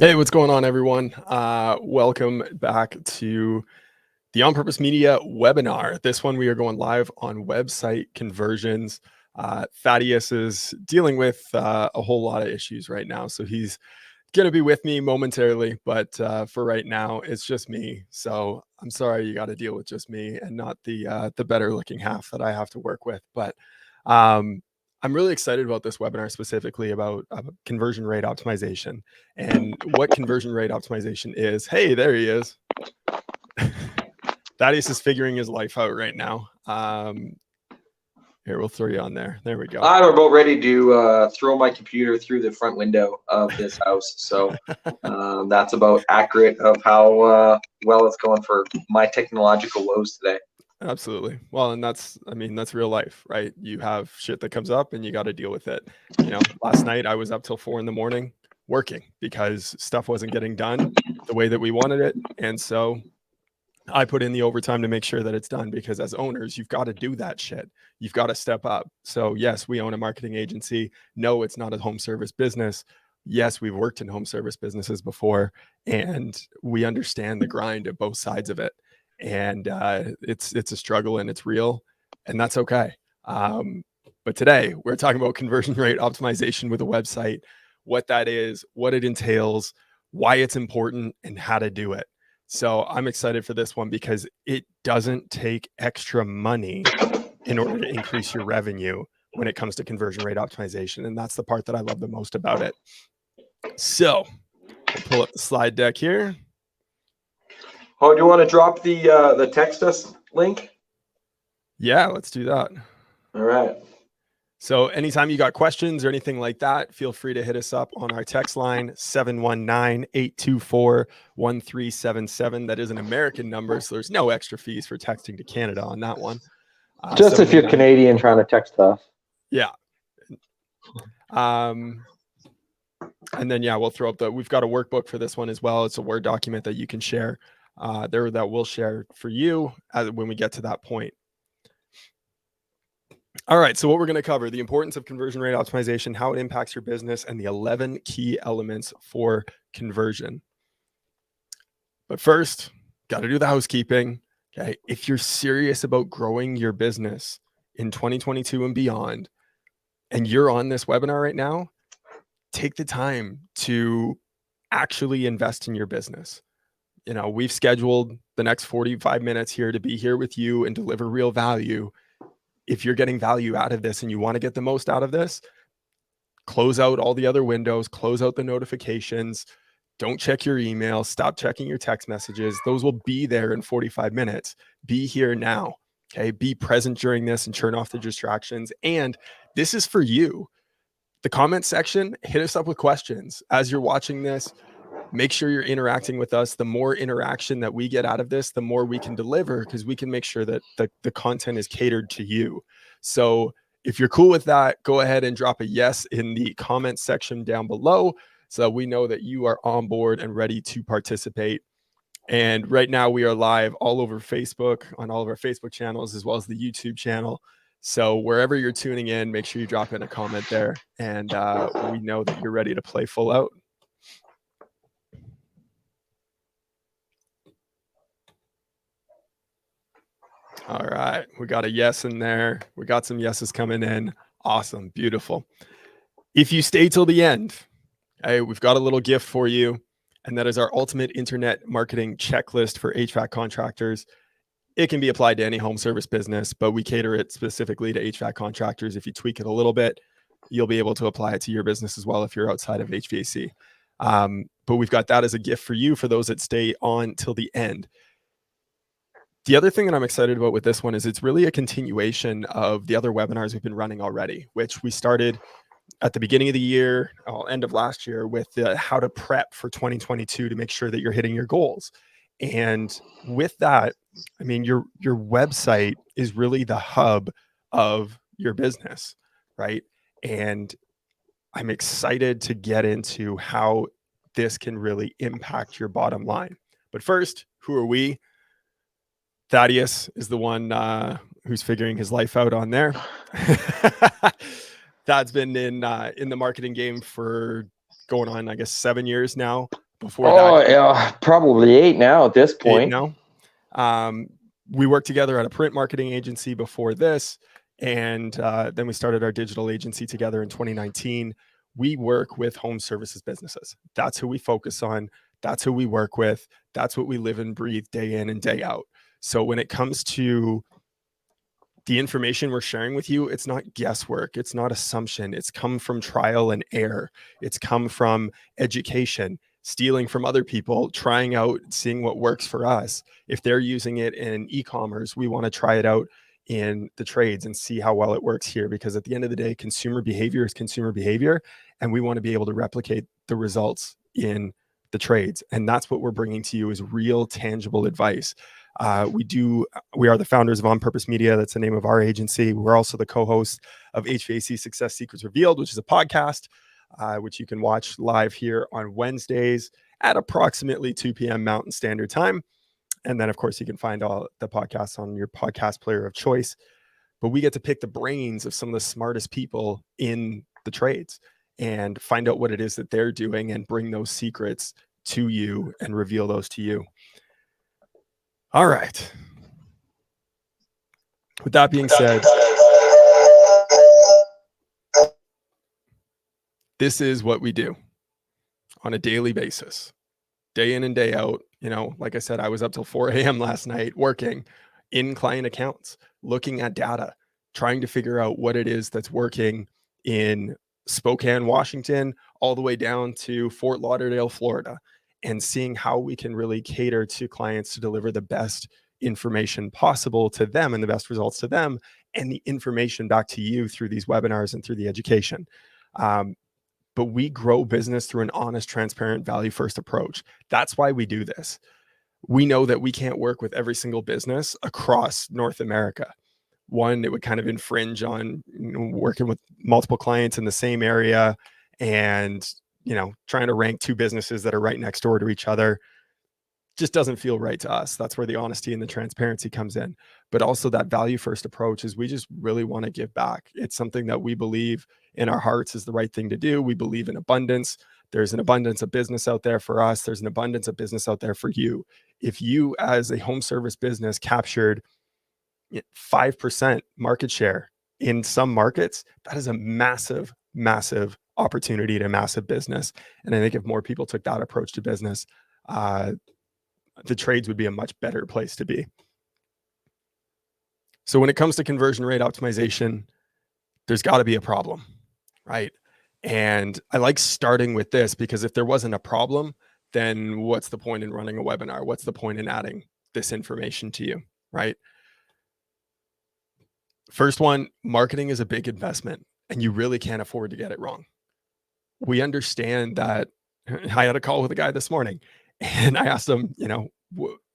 Hey, what's going on, everyone? Welcome back to the On Purpose Media webinar. This one, we are going live on website conversions. Thaddeus is dealing with a whole lot of issues right now, so he's going to be with me momentarily, but for right now, it's just me. So I'm sorry you got to deal with just me and not the better looking half that I have to work with. But I'm really excited about this webinar, specifically about conversion rate optimization and what conversion rate optimization is. Hey, there he is. Thaddeus is figuring his life out right now. Here, we'll throw you on there. There we go. I'm about ready to throw my computer through the front window of this house. So that's about accurate of how well it's going for my technological woes today. Absolutely. Well, and that's real life, right? You have shit that comes up and you got to deal with it. You know, last night I was up till 4 a.m. working because stuff wasn't getting done the way that we wanted it. And so I put in the overtime to make sure that it's done, because as owners, you've got to do that shit. You've got to step up. So yes, we own a marketing agency. No, it's not a home service business. Yes, we've worked in home service businesses before, and we understand the grind of both sides of it. And it's a struggle, and it's real, and that's okay. But today we're talking about conversion rate optimization with a website, what that is, what it entails, why it's important, and how to do it. So I'm excited for this one because it doesn't take extra money in order to increase your revenue when it comes to conversion rate optimization. And that's the part that I love the most about it. So we'll pull up the slide deck here. Oh, do you want to drop the text us link? Yeah, let's do that. All right. So anytime you got questions or anything like that, feel free to hit us up on our text line, 719-824-1377. That is an American number, so there's no extra fees for texting to Canada on that one. Just if you're Canadian trying to text us. Yeah. And then, yeah, we'll throw up we've got a workbook for this one as well. It's a Word document that you can share there, that we'll share for you when we get to that point. All right, so what we're going to cover: the importance of conversion rate optimization, how it impacts your business, and the 11 key elements for conversion. But first, got to do the housekeeping. Okay, if you're serious about growing your business in 2022 and beyond, and you're on this webinar right now, take the time to actually invest in your business. You know, we've scheduled the next 45 minutes here to be here with you and deliver real value. If you're getting value out of this and you want to get the most out of this, close out all the other windows, close out the notifications, don't check your email, stop checking your text messages. Those will be there in 45 minutes. Be here now. Okay. Be present during this and turn off the distractions. And this is for you. The comment section, hit us up with questions as you're watching this. Make sure you're interacting with us. The more interaction that we get out of this, the more we can deliver, because we can make sure that the content is catered to you. So if you're cool with that, go ahead and drop a yes in the comment section down below, so we know that you are on board and ready to participate. And right now we are live all over Facebook, on all of our Facebook channels, as well as the YouTube channel. So wherever you're tuning in, make sure you drop in a comment there, and we know that you're ready to play full out. All right, we got a yes in there. We got some yeses coming in. Awesome, beautiful. If you stay till the end, hey, we've got a little gift for you, and that is our ultimate internet marketing checklist for HVAC contractors. It can be applied to any home service business, but we cater it specifically to HVAC contractors. If you tweak it a little bit, you'll be able to apply it to your business as well if you're outside of HVAC. But we've got that as a gift for you, for those that stay on till the end. The other thing that I'm excited about with this one is it's really a continuation of the other webinars we've been running already, which we started at the beginning of the year, end of last year, with how to prep for 2022 to make sure that you're hitting your goals. And with that, I mean, your website is really the hub of your business, right? And I'm excited to get into how this can really impact your bottom line. But first, who are we? Thaddeus is the one who's figuring his life out on there. Thad's been in the marketing game for going on, I guess, 7 years now. before that? yeah, probably 8 now at this 8 point. now. We worked together at a print marketing agency before this, and then we started our digital agency together in 2019. We work with home services businesses. That's who we focus on. That's who we work with. That's what we live and breathe day in and day out. So when it comes to the information we're sharing with you, it's not guesswork. It's not assumption. It's come from trial and error. It's come from education, stealing from other people, trying out, seeing what works for us. If they're using it in e-commerce, we want to try it out in the trades and see how well it works here. Because at the end of the day, consumer behavior is consumer behavior, and we want to be able to replicate the results in the trades. And that's what we're bringing to you is real, tangible advice. We are the founders of On Purpose Media. That's the name of our agency. We're also the co-hosts of HVAC Success Secrets Revealed, which is a podcast, which you can watch live here on Wednesdays at approximately 2 p.m. Mountain Standard Time. And then, of course, you can find all the podcasts on your podcast player of choice. But we get to pick the brains of some of the smartest people in the trades and find out what it is that they're doing and bring those secrets to you and reveal those to you. All right. With that being said, this is what we do on a daily basis, day in and day out. You know, like I said, I was up till 4 a.m. last night working in client accounts, looking at data, trying to figure out what it is that's working in Spokane, Washington, all the way down to Fort Lauderdale, Florida, and seeing how we can really cater to clients to deliver the best information possible to them and the best results to them, and the information back to you through these webinars and through the education. But we grow business through an honest, transparent, value-first approach. That's why we do this. We know that we can't work with every single business across North America. One, it would kind of infringe on working with multiple clients in the same area and trying to rank two businesses that are right next door to each other just doesn't feel right to us. That's where the honesty and the transparency comes in. But also that value first approach is we just really want to give back. It's something that we believe in our hearts is the right thing to do. We believe in abundance. There's an abundance of business out there for us. There's an abundance of business out there for you. If you as a home service business captured 5% market share in some markets, that is a massive, massive opportunity to massive business. And I think if more people took that approach to business, the trades would be a much better place to be. So when it comes to conversion rate optimization, there's got to be a problem, right? And I like starting with this because if there wasn't a problem, then what's the point in running a webinar? What's the point in adding this information to you, right? First one, marketing is a big investment and you really can't afford to get it wrong. We understand that. I had a call with a guy this morning and I asked him,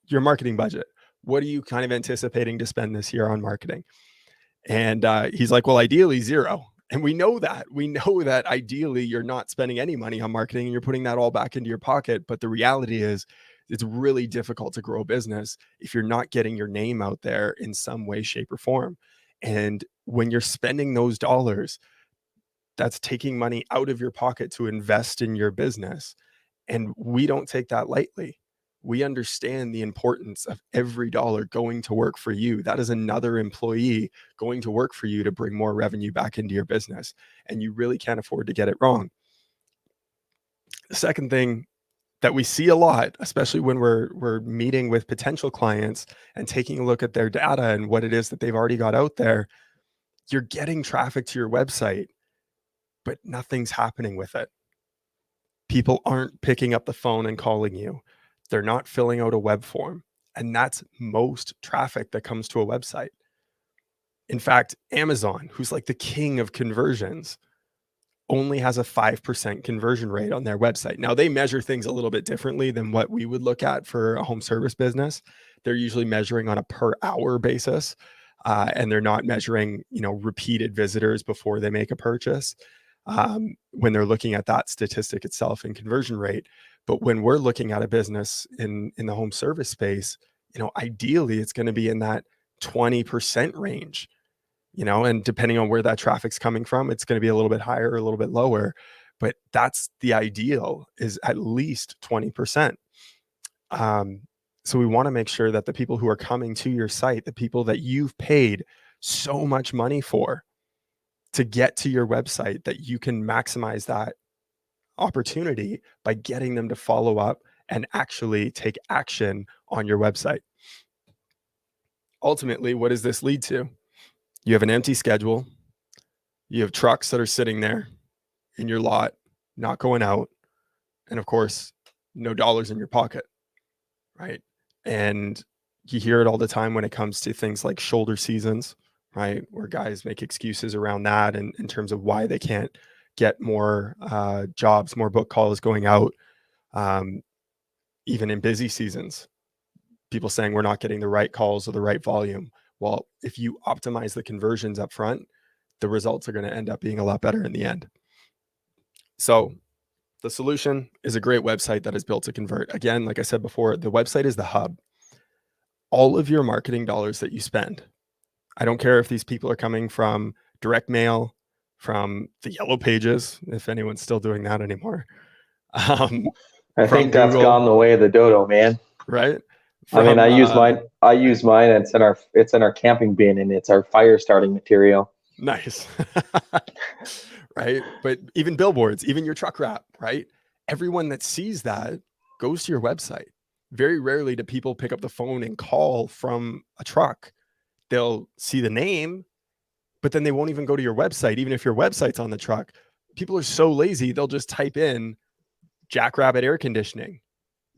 your marketing budget, what are you kind of anticipating to spend this year on marketing? And he's like, well, ideally 0. And we know that ideally you're not spending any money on marketing and you're putting that all back into your pocket. But the reality is it's really difficult to grow a business if you're not getting your name out there in some way, shape, or form. And when you're spending those dollars, that's taking money out of your pocket to invest in your business. And we don't take that lightly. We understand the importance of every dollar going to work for you. That is another employee going to work for you to bring more revenue back into your business. And you really can't afford to get it wrong. The second thing that we see a lot, especially when we're meeting with potential clients and taking a look at their data and what it is that they've already got out there, you're getting traffic to your website, but nothing's happening with it. People aren't picking up the phone and calling you. They're not filling out a web form. And that's most traffic that comes to a website. In fact, Amazon, who's like the king of conversions, only has a 5% conversion rate on their website. Now, they measure things a little bit differently than what we would look at for a home service business. They're usually measuring on a per hour basis. And they're not measuring, repeated visitors before they make a purchase. When they're looking at that statistic itself and conversion rate. But when we're looking at a business in the home service space, ideally it's going to be in that 20% range, and depending on where that traffic's coming from, it's going to be a little bit higher or a little bit lower. but that's the ideal, is at least 20%. So we want to make sure that the people who are coming to your site, the people that you've paid so much money for to get to your website, that you can maximize that opportunity by getting them to follow up and actually take action on your website. Ultimately, what does this lead to? You have an empty schedule. You have trucks that are sitting there in your lot, not going out. And of course, no dollars in your pocket, right? And you hear it all the time when it comes to things like shoulder seasons, right? Where guys make excuses around that, and in terms of why they can't get more jobs, more book calls going out, even in busy seasons. People saying we're not getting the right calls or the right volume. Well, if you optimize the conversions up front, the results are going to end up being a lot better in the end. So the solution is a great website that is built to convert. Again, like I said before, the website is the hub. All of your marketing dollars that you spend, I don't care if these people are coming from direct mail, from the yellow pages, if anyone's still doing that anymore. I From think that's Google, gone the way of the dodo, man. right? I mean, From, I use mine. I use mine. And it's in our camping bin, and it's our fire starting material. Nice. Right? But even billboards, even your truck wrap, right? Everyone that sees that goes to your website. Very rarely do people pick up the phone and call from a truck. They'll see the name, but then they won't even go to your website, even if your website's on the truck. People are so lazy, they'll just type in Jackrabbit Air Conditioning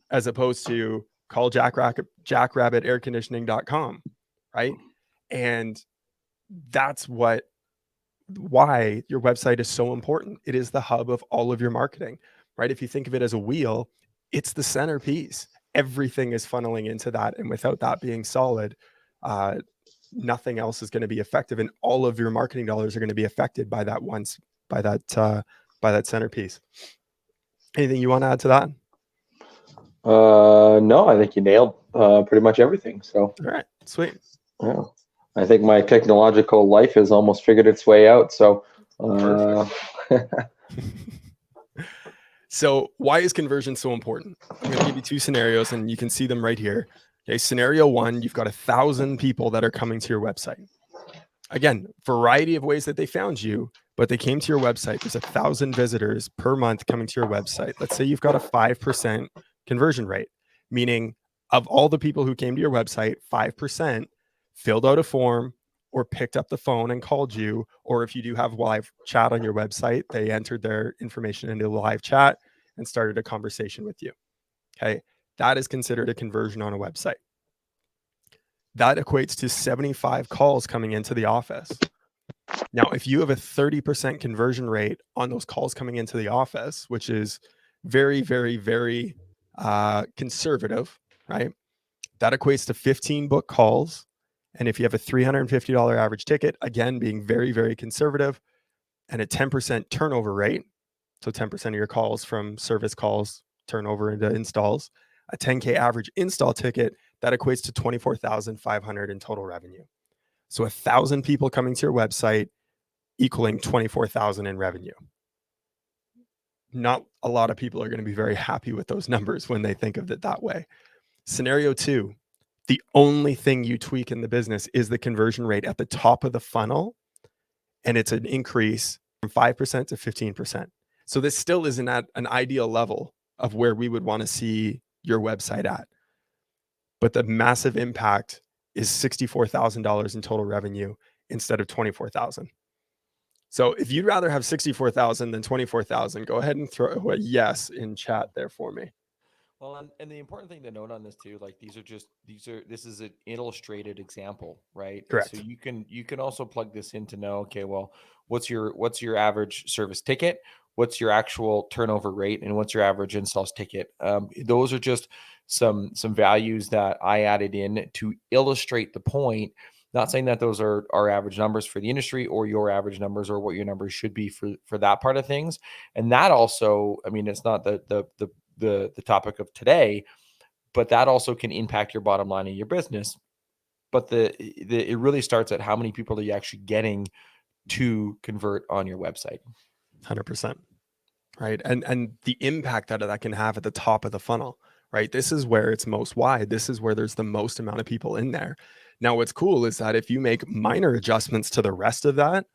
as opposed to call jackrabbitairconditioning.com, right? And that's why your website is so important. It is the hub of all of your marketing, right? If you think of it as a wheel, it's the centerpiece. Everything is funneling into that. And without that being solid, nothing else is going to be effective. And all of your marketing dollars are going to be affected by that centerpiece. Anything you want to add to that? No, I think you nailed pretty much everything. So, All right, sweet. yeah, I think my technological life has almost figured its way out. So, So why is conversion so important? I'm going to give you two scenarios and you can see them right here. Okay, scenario one, you've got 1,000 people that are coming to your website. Again, variety of ways that they found you, but they came to your website. There's 1,000 visitors per month coming to your website. Let's say you've got a 5% conversion rate, meaning of all the people who came to your website, 5% filled out a form or picked up the phone and called you. Or if you do have live chat on your website, they entered their information into the live chat and started a conversation with you. Okay, that is considered a conversion on a website. That equates to 75 calls coming into the office. Now, if you have a 30% conversion rate on those calls coming into the office, which is very, very, very conservative, right? That equates to 15 book calls. And if you have a $350 average ticket, again, being very, very conservative, and a 10% turnover rate, so 10% of your calls from service calls turn over into installs, a 10K average install ticket, that equates to $24,500 in total revenue. So 1,000 people coming to your website equaling 24,000 in revenue. Not a lot of people are going to be very happy with those numbers when they think of it that way. Scenario two, the only thing you tweak in the business is the conversion rate at the top of the funnel, and it's an increase from 5% to 15%. So this still isn't at an ideal level of where we would want to see your website at. But the massive impact is $64,000 in total revenue instead of 24,000. So if you'd rather have 64,000 than 24,000, go ahead and throw a yes in chat there for me. Well, and the important thing to note on this too, like this is an illustrated example, right? Correct. So you can also plug this in to know, okay, well, what's your average service ticket? What's your actual turnover rate, and what's your average installs ticket? Those are just some values that I added in to illustrate the point. Not saying that those are our average numbers for the industry or your average numbers or what your numbers should be for that part of things. And that also, I mean, it's not the topic of today, but that also can impact your bottom line in your business. But it really starts at how many people are you actually getting to convert on your website. 100%. right? And the impact that that can have at the top of the funnel, right? This is where it's most wide. This is where there's the most amount of people in there. Now, what's cool is that if you make minor adjustments to the rest of that,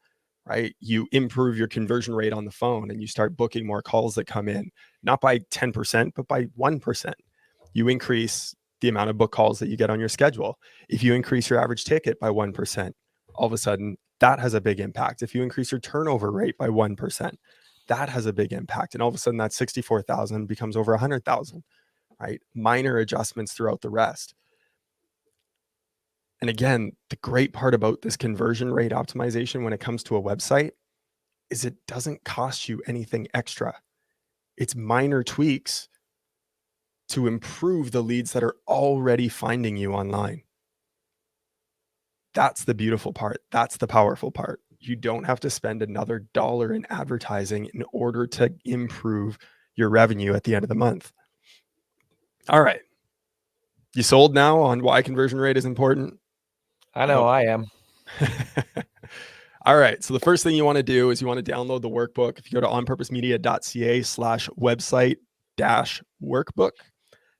right, you improve your conversion rate on the phone and you start booking more calls that come in, not by 10%, but by 1%. You increase the amount of book calls that you get on your schedule. If you increase your average ticket by 1%, all of a sudden that has a big impact. If you increase your turnover rate by 1%, that has a big impact. And all of a sudden that 64,000 becomes over 100,000, right? Minor adjustments throughout the rest. And again, the great part about this conversion rate optimization when it comes to a website is it doesn't cost you anything extra. It's minor tweaks to improve the leads that are already finding you online. That's the beautiful part. That's the powerful part. You don't have to spend another dollar in advertising in order to improve your revenue at the end of the month. All right. You sold now on why conversion rate is important? I know I am. All right. So the first thing you want to do is you want to download the workbook. If you go to onpurposemedia.ca/website-workbook,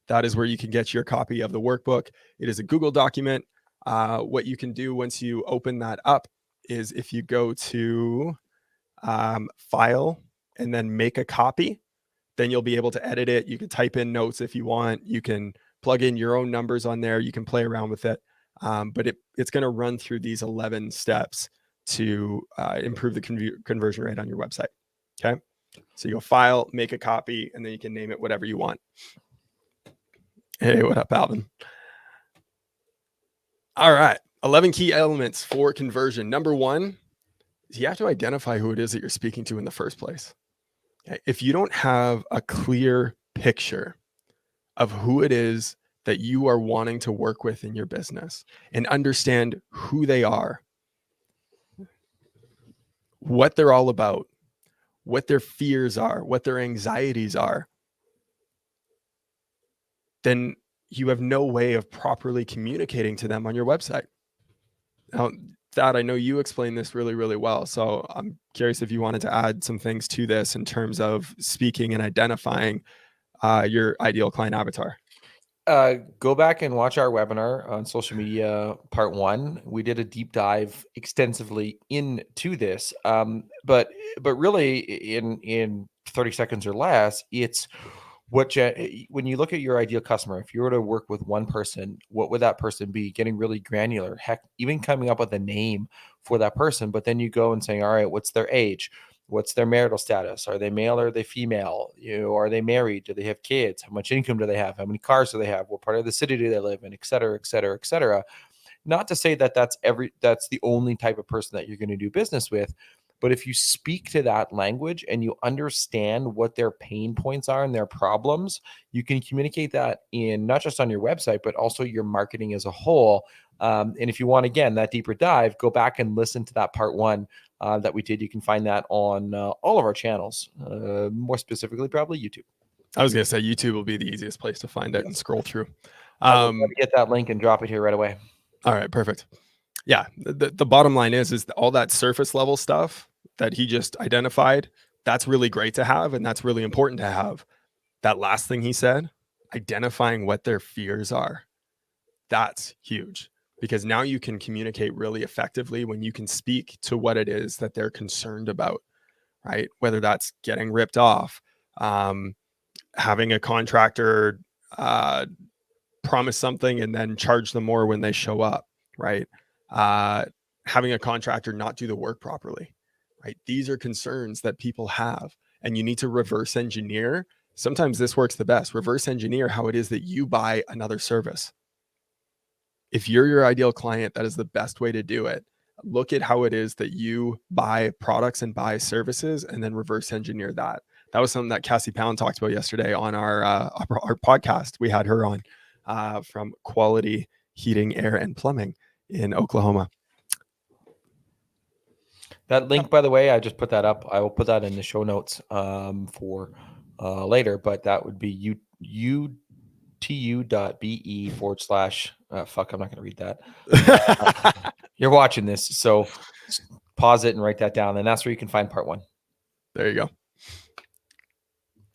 that is where you can get your copy of the workbook. It is a Google document. What you can do once you open that up is if you go to file and then make a copy, then you'll be able to edit it. You can type in notes if you want. You can plug in your own numbers on there. You can play around with it. But it's going to run through these 11 steps to improve the conversion rate on your website. Okay. So you go file, make a copy, and then you can name it whatever you want. Hey, what up, Alvin? All right. 11 key elements for conversion. Number one is you have to identify who it is that you're speaking to in the first place. Okay? If you don't have a clear picture of who it is that you are wanting to work with in your business and understand who they are, what they're all about, what their fears are, what their anxieties are, then you have no way of properly communicating to them on your website. Now, Thad, I know you explained this really, really well. So I'm curious if you wanted to add some things to this in terms of speaking and identifying your ideal client avatar. Go back and watch our webinar on social media part 1. We did a deep dive extensively into this. But really in 30 seconds or less, it's when you look at your ideal customer, if you were to work with one person, what would that person be? Getting really granular, heck, even coming up with a name for that person. But then you go and saying, all right, what's their age? What's their marital status? Are they male or are they female? Are they married? Do they have kids? How much income do they have? How many cars do they have? What part of the city do they live in? Et cetera, et cetera, et cetera. Not to say that that's the only type of person that you're going to do business with, but if you speak to that language and you understand what their pain points are and their problems, you can communicate that in not just on your website, but also your marketing as a whole. And if you want, again, that deeper dive, go back and listen to that part 1 that we did. You can find that on all of our channels, more specifically, probably YouTube. I was going to say YouTube will be the easiest place to find it and scroll through. I'll get that link and drop it here right away. All right, perfect. Yeah, the bottom line is all that surface level stuff that he just identified, that's really great to have, and that's really important to have. That last thing he said, identifying what their fears are, that's huge, because now you can communicate really effectively when you can speak to what it is that they're concerned about, right? Whether that's getting ripped off, having a contractor promise something and then charge them more when they show up, right? Having a contractor not do the work properly, right? These are concerns that people have, and you need to reverse engineer. Sometimes this works the best. Reverse engineer how it is that you buy another service. If you're your ideal client, that is the best way to do it. Look at how it is that you buy products and buy services, and then reverse engineer that. That was something that Cassie Pound talked about yesterday on our podcast. We had her on from Quality Heating, Air, and Plumbing in Oklahoma. That link, by the way, I just put that up. I will put that in the show notes for later, but that would be utu.be/. Fuck, I'm not going to read that. You're watching this, so pause it and write that down. And that's where you can find part 1. There you go.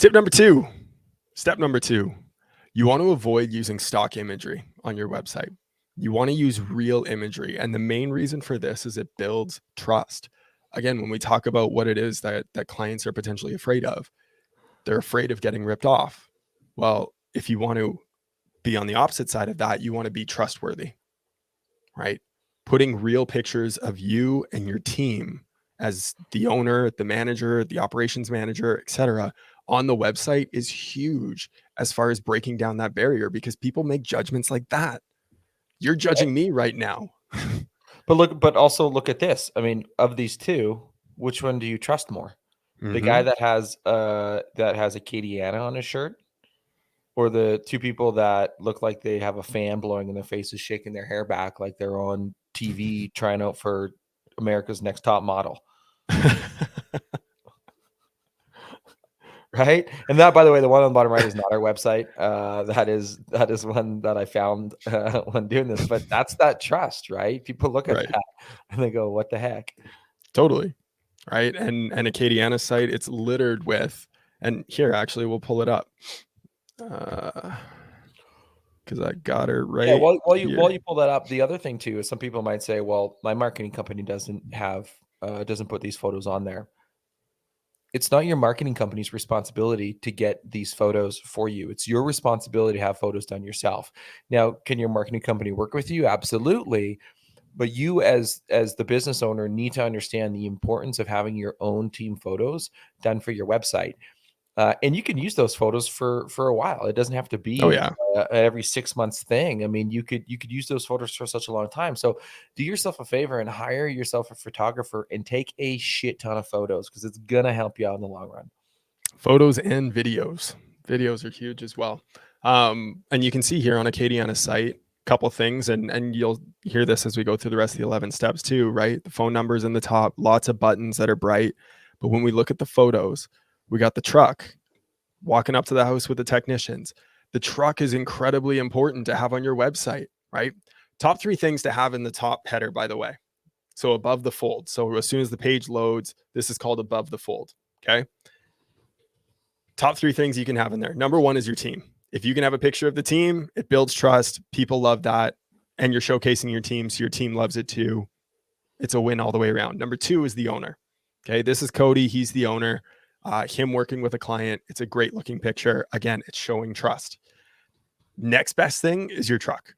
Step number two, you want to avoid using stock imagery on your website. You want to use real imagery. And the main reason for this is it builds trust. Again, when we talk about what it is that clients are potentially afraid of, they're afraid of getting ripped off. Well, if you want to be on the opposite side of that, you want to be trustworthy, right? Putting real pictures of you and your team as the owner, the manager, the operations manager, etc., on the website is huge as far as breaking down that barrier, because people make judgments like that. You're judging me right now. But also look at this. I mean, of these two, which one do you trust more? The guy that has a Acadiana on his shirt, or the two people that look like they have a fan blowing in their faces, shaking their hair back like they're on TV trying out for America's Next Top Model? Right? And that, by the way, the one on the bottom right is not our website. That is one that I found when doing this. But that's that trust, right? People look at Right. that and they go, "What the heck?" Totally. Right. And Acadiana's site, it's littered with, and here actually we'll pull it up. Because I got her right. Yeah, while here. you pull that up, the other thing too is some people might say, "Well, my marketing company doesn't put these photos on there." It's not your marketing company's responsibility to get these photos for you. It's your responsibility to have photos done yourself. Now, can your marketing company work with you? Absolutely. But you as the business owner need to understand the importance of having your own team photos done for your website. And you can use those photos for a while. It doesn't have to be Oh yeah. every 6 months thing. I mean, you could use those photos for such a long time. So do yourself a favor and hire yourself a photographer and take a shit ton of photos, because it's gonna help you out in the long run. Photos and videos. Videos are huge as well. And you can see here on Acadiana's site, couple things, and you'll hear this as we go through the rest of the 11 steps too, right? The phone numbers in the top, lots of buttons that are bright. But when we look at the photos, we got the truck walking up to the house with the technicians. The truck is incredibly important to have on your website, right? Top 3 things to have in the top header, by the way. So above the fold. So as soon as the page loads, this is called above the fold. Okay. Top 3 things you can have in there. Number 1 is your team. If you can have a picture of the team, it builds trust. People love that. And you're showcasing your team, so your team loves it too. It's a win all the way around. Number 2 is the owner. Okay. This is Cody. He's the owner. Him working with a client. It's a great looking picture. Again, it's showing trust. Next best thing is your truck.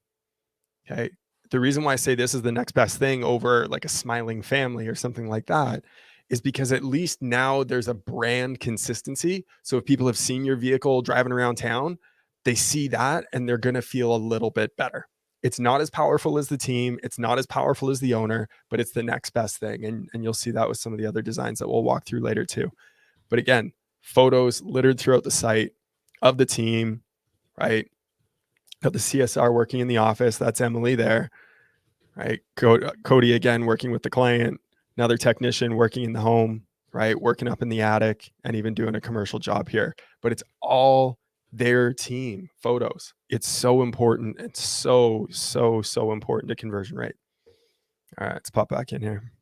Okay. The reason why I say this is the next best thing over like a smiling family or something like that is because at least now there's a brand consistency. So if people have seen your vehicle driving around town, they see that and they're going to feel a little bit better. It's not as powerful as the team. It's not as powerful as the owner, but it's the next best thing. And you'll see that with some of the other designs that we'll walk through later too. But again, photos littered throughout the site of the team, right? Got the CSR working in the office. That's Emily there, right? Cody again working with the client. Another technician working in the home, right? Working up in the attic and even doing a commercial job here. But it's all their team photos. It's so important. It's so important to conversion rate. All right, let's pop back in here.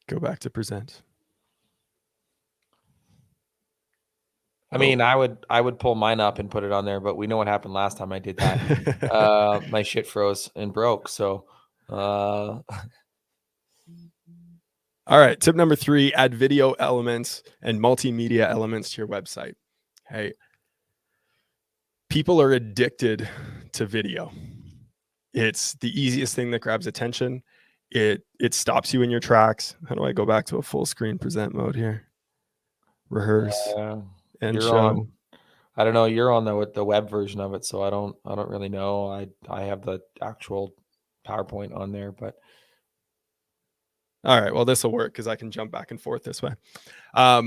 Go back to present. I mean, I would pull mine up and put it on there, but we know what happened last time I did that. My shit froze and broke. So all right, tip number 3, add video elements and multimedia elements to your website. Hey, people are addicted to video. It's the easiest thing that grabs attention. It stops you in your tracks. How do I go back to a full screen present mode here? Rehearse and you're show. on. I don't know. You're on the web version of it, so I don't really know. I have the actual PowerPoint on there, but all right. Well, this will work because I can jump back and forth this way. But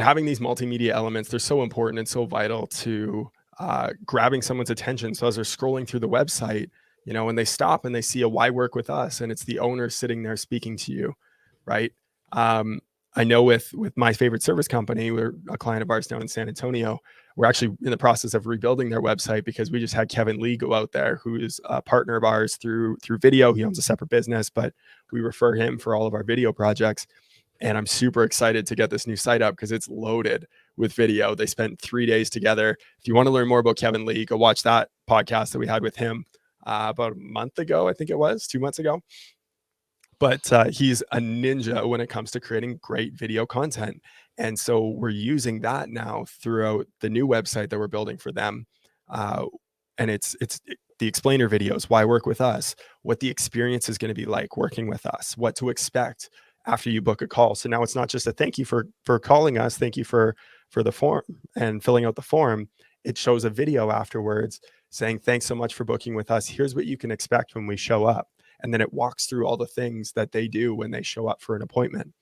having these multimedia elements, they're so important and so vital to grabbing someone's attention. So as they're scrolling through the website, you know, when they stop and they see a why work with us and it's the owner sitting there speaking to you, right? I know with my favorite service company, we're a client of ours down in San Antonio. We're actually in the process of rebuilding their website because we just had Kevin Lee go out there, who is a partner of ours through video. He owns a separate business, but we refer him for all of our video projects. And I'm super excited to get this new site up because it's loaded with video. They spent 3 days together. If you want to learn more about Kevin Lee, go watch that podcast that we had with him about a month ago, I think it was 2 months ago. But he's a ninja when it comes to creating great video content. And so we're using that now throughout the new website that we're building for them. And it's the explainer videos, why work with us, what the experience is going to be like working with us, what to expect after you book a call. So now it's not just a thank you for calling us, thank you for the form and filling out the form. It shows a video afterwards saying, thanks so much for booking with us. Here's what you can expect when we show up. And then it walks through all the things that they do when they show up for an appointment.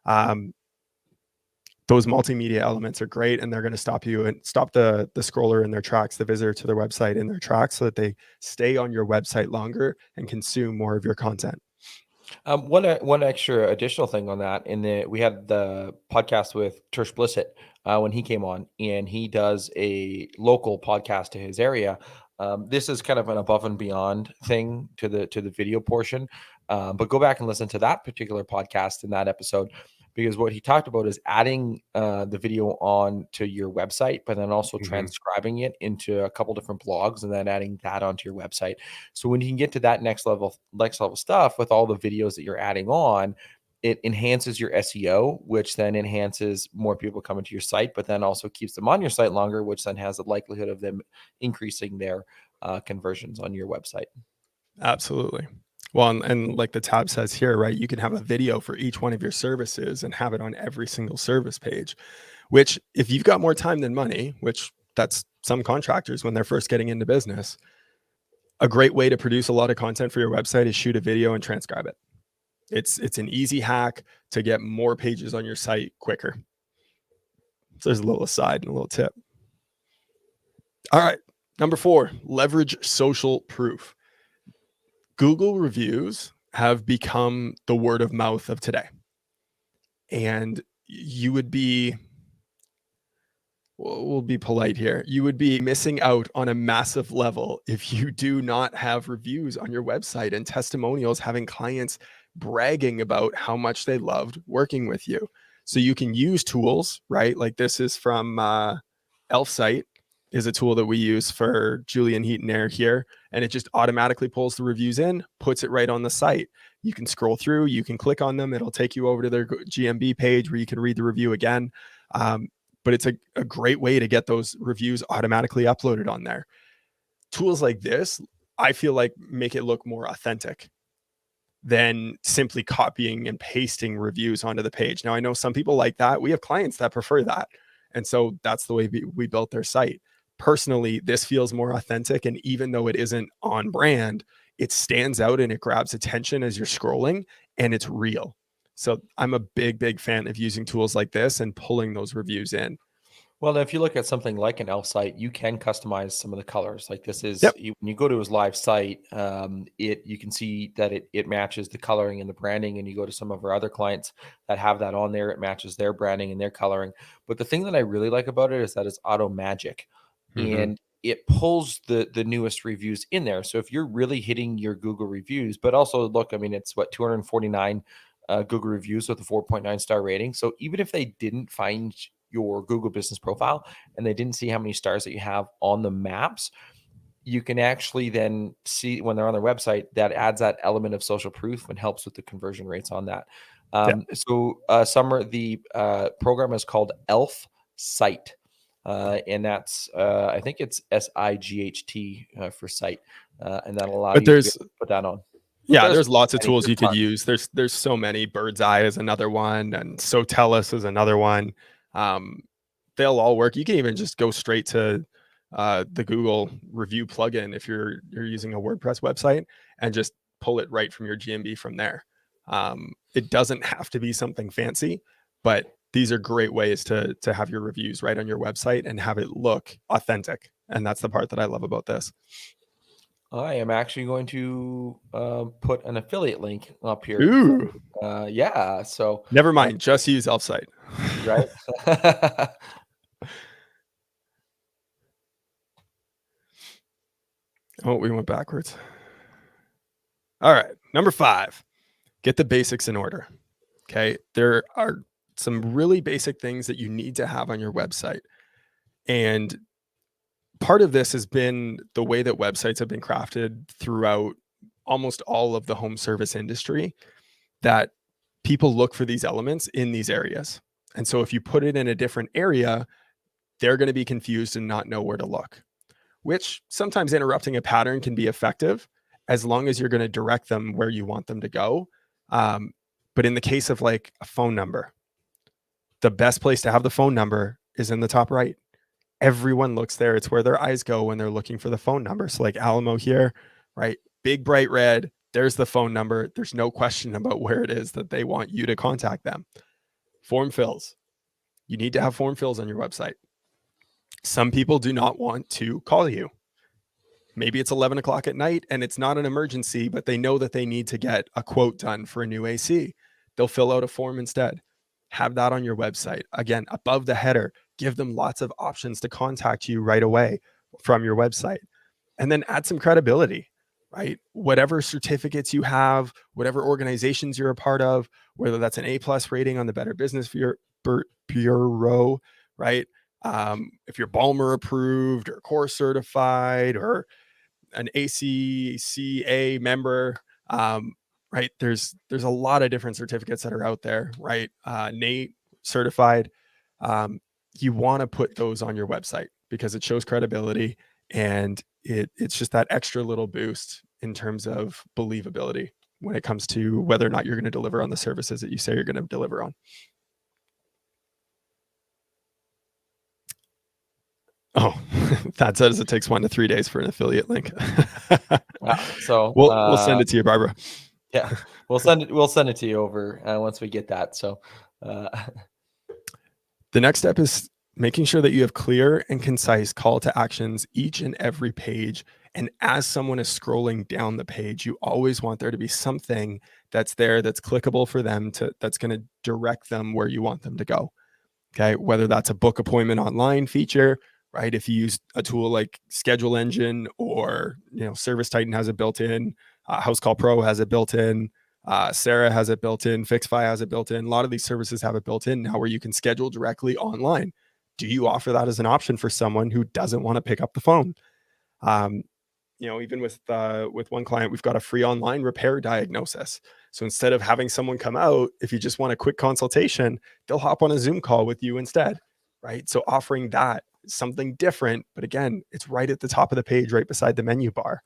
Those multimedia elements are great, and they're going to stop you and stop the scroller in their tracks, the visitor to their website in their tracks, so that they stay on your website longer and consume more of your content. One extra additional thing on that, we had the podcast with Tersh Blissett when he came on, and he does a local podcast to his area. This is kind of an above and beyond thing to the video portion, but go back and listen to that particular podcast in that episode, because what he talked about is adding the video on to your website, but then also transcribing it into a couple different blogs and then adding that onto your website. So when you can get to that next level stuff with all the videos that you're adding on, it enhances your SEO, which then enhances more people coming to your site, but then also keeps them on your site longer, which then has the likelihood of them increasing their conversions on your website. Absolutely. Well, and like the tab says here, right, you can have a video for each one of your services and have it on every single service page, which if you've got more time than money, which that's some contractors when they're first getting into business, a great way to produce a lot of content for your website is shoot a video and transcribe it. It's an easy hack to get more pages on your site quicker. So there's a little aside and a little tip. All right. Number 4, leverage social proof. Google reviews have become the word of mouth of today. And you would be, we'll be polite here, you would be missing out on a massive level if you do not have reviews on your website and testimonials, having clients bragging about how much they loved working with you. So you can use tools, right? Like this is from ElfSite, is a tool that we use for Julian Heat and Air here. And it just automatically pulls the reviews in, puts it right on the site. You can scroll through, you can click on them. It'll take you over to their GMB page where you can read the review again. But it's a great way to get those reviews automatically uploaded on there. Tools like this, I feel like make it look more authentic than simply copying and pasting reviews onto the page. Now, I know some people like that. We have clients that prefer that. And so that's the way we built their site. Personally, this feels more authentic. And even though it isn't on brand, it stands out and it grabs attention as you're scrolling, and it's real. So I'm a big fan of using tools like this and pulling those reviews in. Well, if you look at something like an Elf site, you can customize some of the colors. Like this is, Yep. when you go to his live site, you can see that it matches the coloring and the branding. And you go to some of our other clients that have that on there, it matches their branding and their coloring. But the thing that I really like about it is that it's auto magic, and it pulls the newest reviews in there. So if you're really hitting your Google reviews, but also look, I mean, it's 249 Google reviews with a 4.9 star rating. So even if they didn't find your Google business profile and they didn't see how many stars that you have on the maps, you can actually then see when they're on their website, that adds that element of social proof and helps with the conversion rates on that. So Summer, the program is called Elf Site. And that's, I think it's SIGHT for site. And that'll allow you to put that on. Yeah, there's lots of tools you could use. There's so many. Bird's Eye is another one, and Sotellus is another one. They'll all work. You can even just go straight to the Google review plugin if you're using a WordPress website and just pull it right from your GMB from there. It doesn't have to be something fancy, but these are great ways to have your reviews right on your website and have it look authentic. And that's the part that I love about this. I am actually going to put an affiliate link up here. Ooh, Yeah. So never mind. Just use offsite. right. Oh, we went backwards. All right. Number 5, get the basics in order. Okay. There are some really basic things that you need to have on your website. And part of this has been the way that websites have been crafted throughout almost all of the home service industry, that people look for these elements in these areas. And so if you put it in a different area, they're going to be confused and not know where to look, which sometimes interrupting a pattern can be effective as long as you're going to direct them where you want them to go. But in the case of like a phone number, the best place to have the phone number is in the top right. Everyone looks there. It's where their eyes go when they're looking for the phone number. So like Alamo here, right? Big bright red. There's the phone number. There's no question about where it is that they want you to contact them. Form fills. You need to have form fills on your website. Some people do not want to call you. Maybe it's 11 o'clock at night and it's not an emergency, but they know that they need to get a quote done for a new AC. They'll fill out a form instead. Have that on your website. Again, above the header, give them lots of options to contact you right away from your website. And then add some credibility, right? Whatever certificates you have, whatever organizations you're a part of, whether that's an A+ rating on the Better Business Bureau, right? If you're Balmer approved or core certified or an ACCA member, right? There's a lot of different certificates that are out there, right? NATE certified. You want to put those on your website because it shows credibility and it's just that extra little boost in terms of believability when it comes to whether or not you're going to deliver on the services that you say you're going to deliver on. Oh, that says it takes 1 to 3 days for an affiliate link. So we'll send it to you, Barbara. Yeah, we'll send it to you over once we get that. So the next step is making sure that you have clear and concise call to actions each and every page. And as someone is scrolling down the page, you always want there to be something that's there that's clickable for them that's going to direct them where you want them to go. Okay, whether that's a book appointment online feature, right? If you use a tool like Schedule Engine or Service Titan has it built in, House Call Pro has it built in, Sarah has it built in, Fixify has it built in. A lot of these services have it built in now where you can schedule directly online. Do you offer that as an option for someone who doesn't want to pick up the phone? Even with one client, we've got a free online repair diagnosis. So instead of having someone come out, if you just want a quick consultation, they'll hop on a Zoom call with you instead, right? So offering that something different, but again, it's right at the top of the page, right beside the menu bar.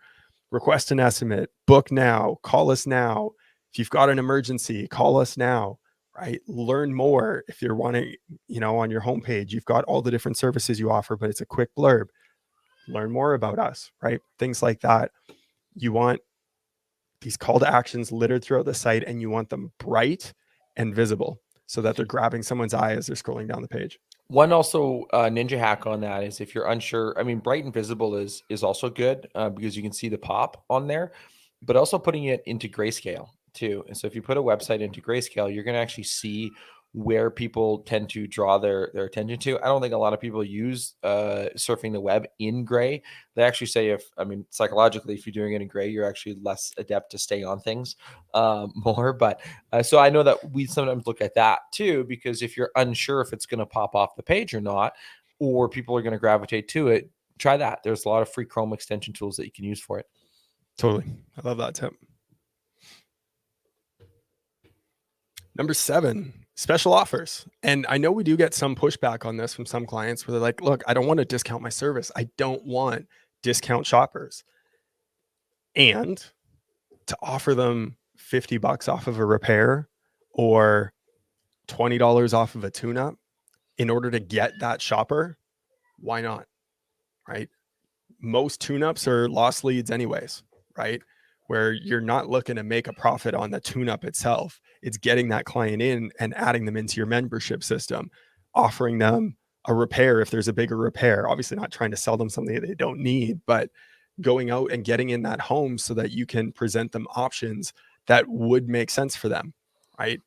Request an estimate, book now, call us now. If you've got an emergency, call us now, right? Learn more. If you're wanting, on your homepage, you've got all the different services you offer, but it's a quick blurb. Learn more about us, right? Things like that. You want these call to actions littered throughout the site and you want them bright and visible so that they're grabbing someone's eye as they're scrolling down the page. One also ninja hack on that is if you're unsure, bright and visible is also good because you can see the pop on there, but also putting it into grayscale too. And so if you put a website into grayscale, you're going to actually see where people tend to draw their attention to. I don't think a lot of people use surfing the web in gray. They actually say psychologically, if you're doing it in gray, you're actually less adept to stay on things more. But so I know that we sometimes look at that too, because if you're unsure if it's going to pop off the page or not, or people are going to gravitate to it, try that. There's a lot of free Chrome extension tools that you can use for it. Totally. I love that tip. Number 7, special offers. And I know we do get some pushback on this from some clients where they're like, look, I don't want to discount my service. I don't want discount shoppers. And to offer them $50 off of a repair or $20 off of a tune-up in order to get that shopper, why not? Right? Most tune-ups are lost leads anyways, right? Where you're not looking to make a profit on the tune-up itself. It's getting that client in and adding them into your membership system, offering them a repair if there's a bigger repair. Obviously not trying to sell them something that they don't need, but going out and getting in that home so that you can present them options that would make sense for them, right?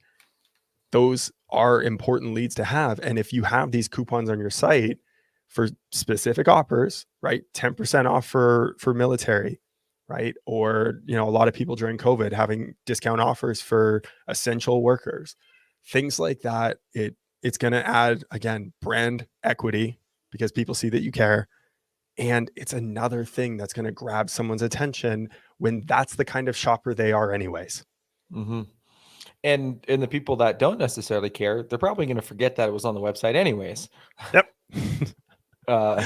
Those are important leads to have. And if you have these coupons on your site for specific offers, right? 10% off for military, right? Or, a lot of people during COVID having discount offers for essential workers, things like that. It's going to add, again, brand equity because people see that you care. And it's another thing that's going to grab someone's attention when that's the kind of shopper they are anyways. Mm-hmm. And the people that don't necessarily care, they're probably going to forget that it was on the website anyways. Yep. uh,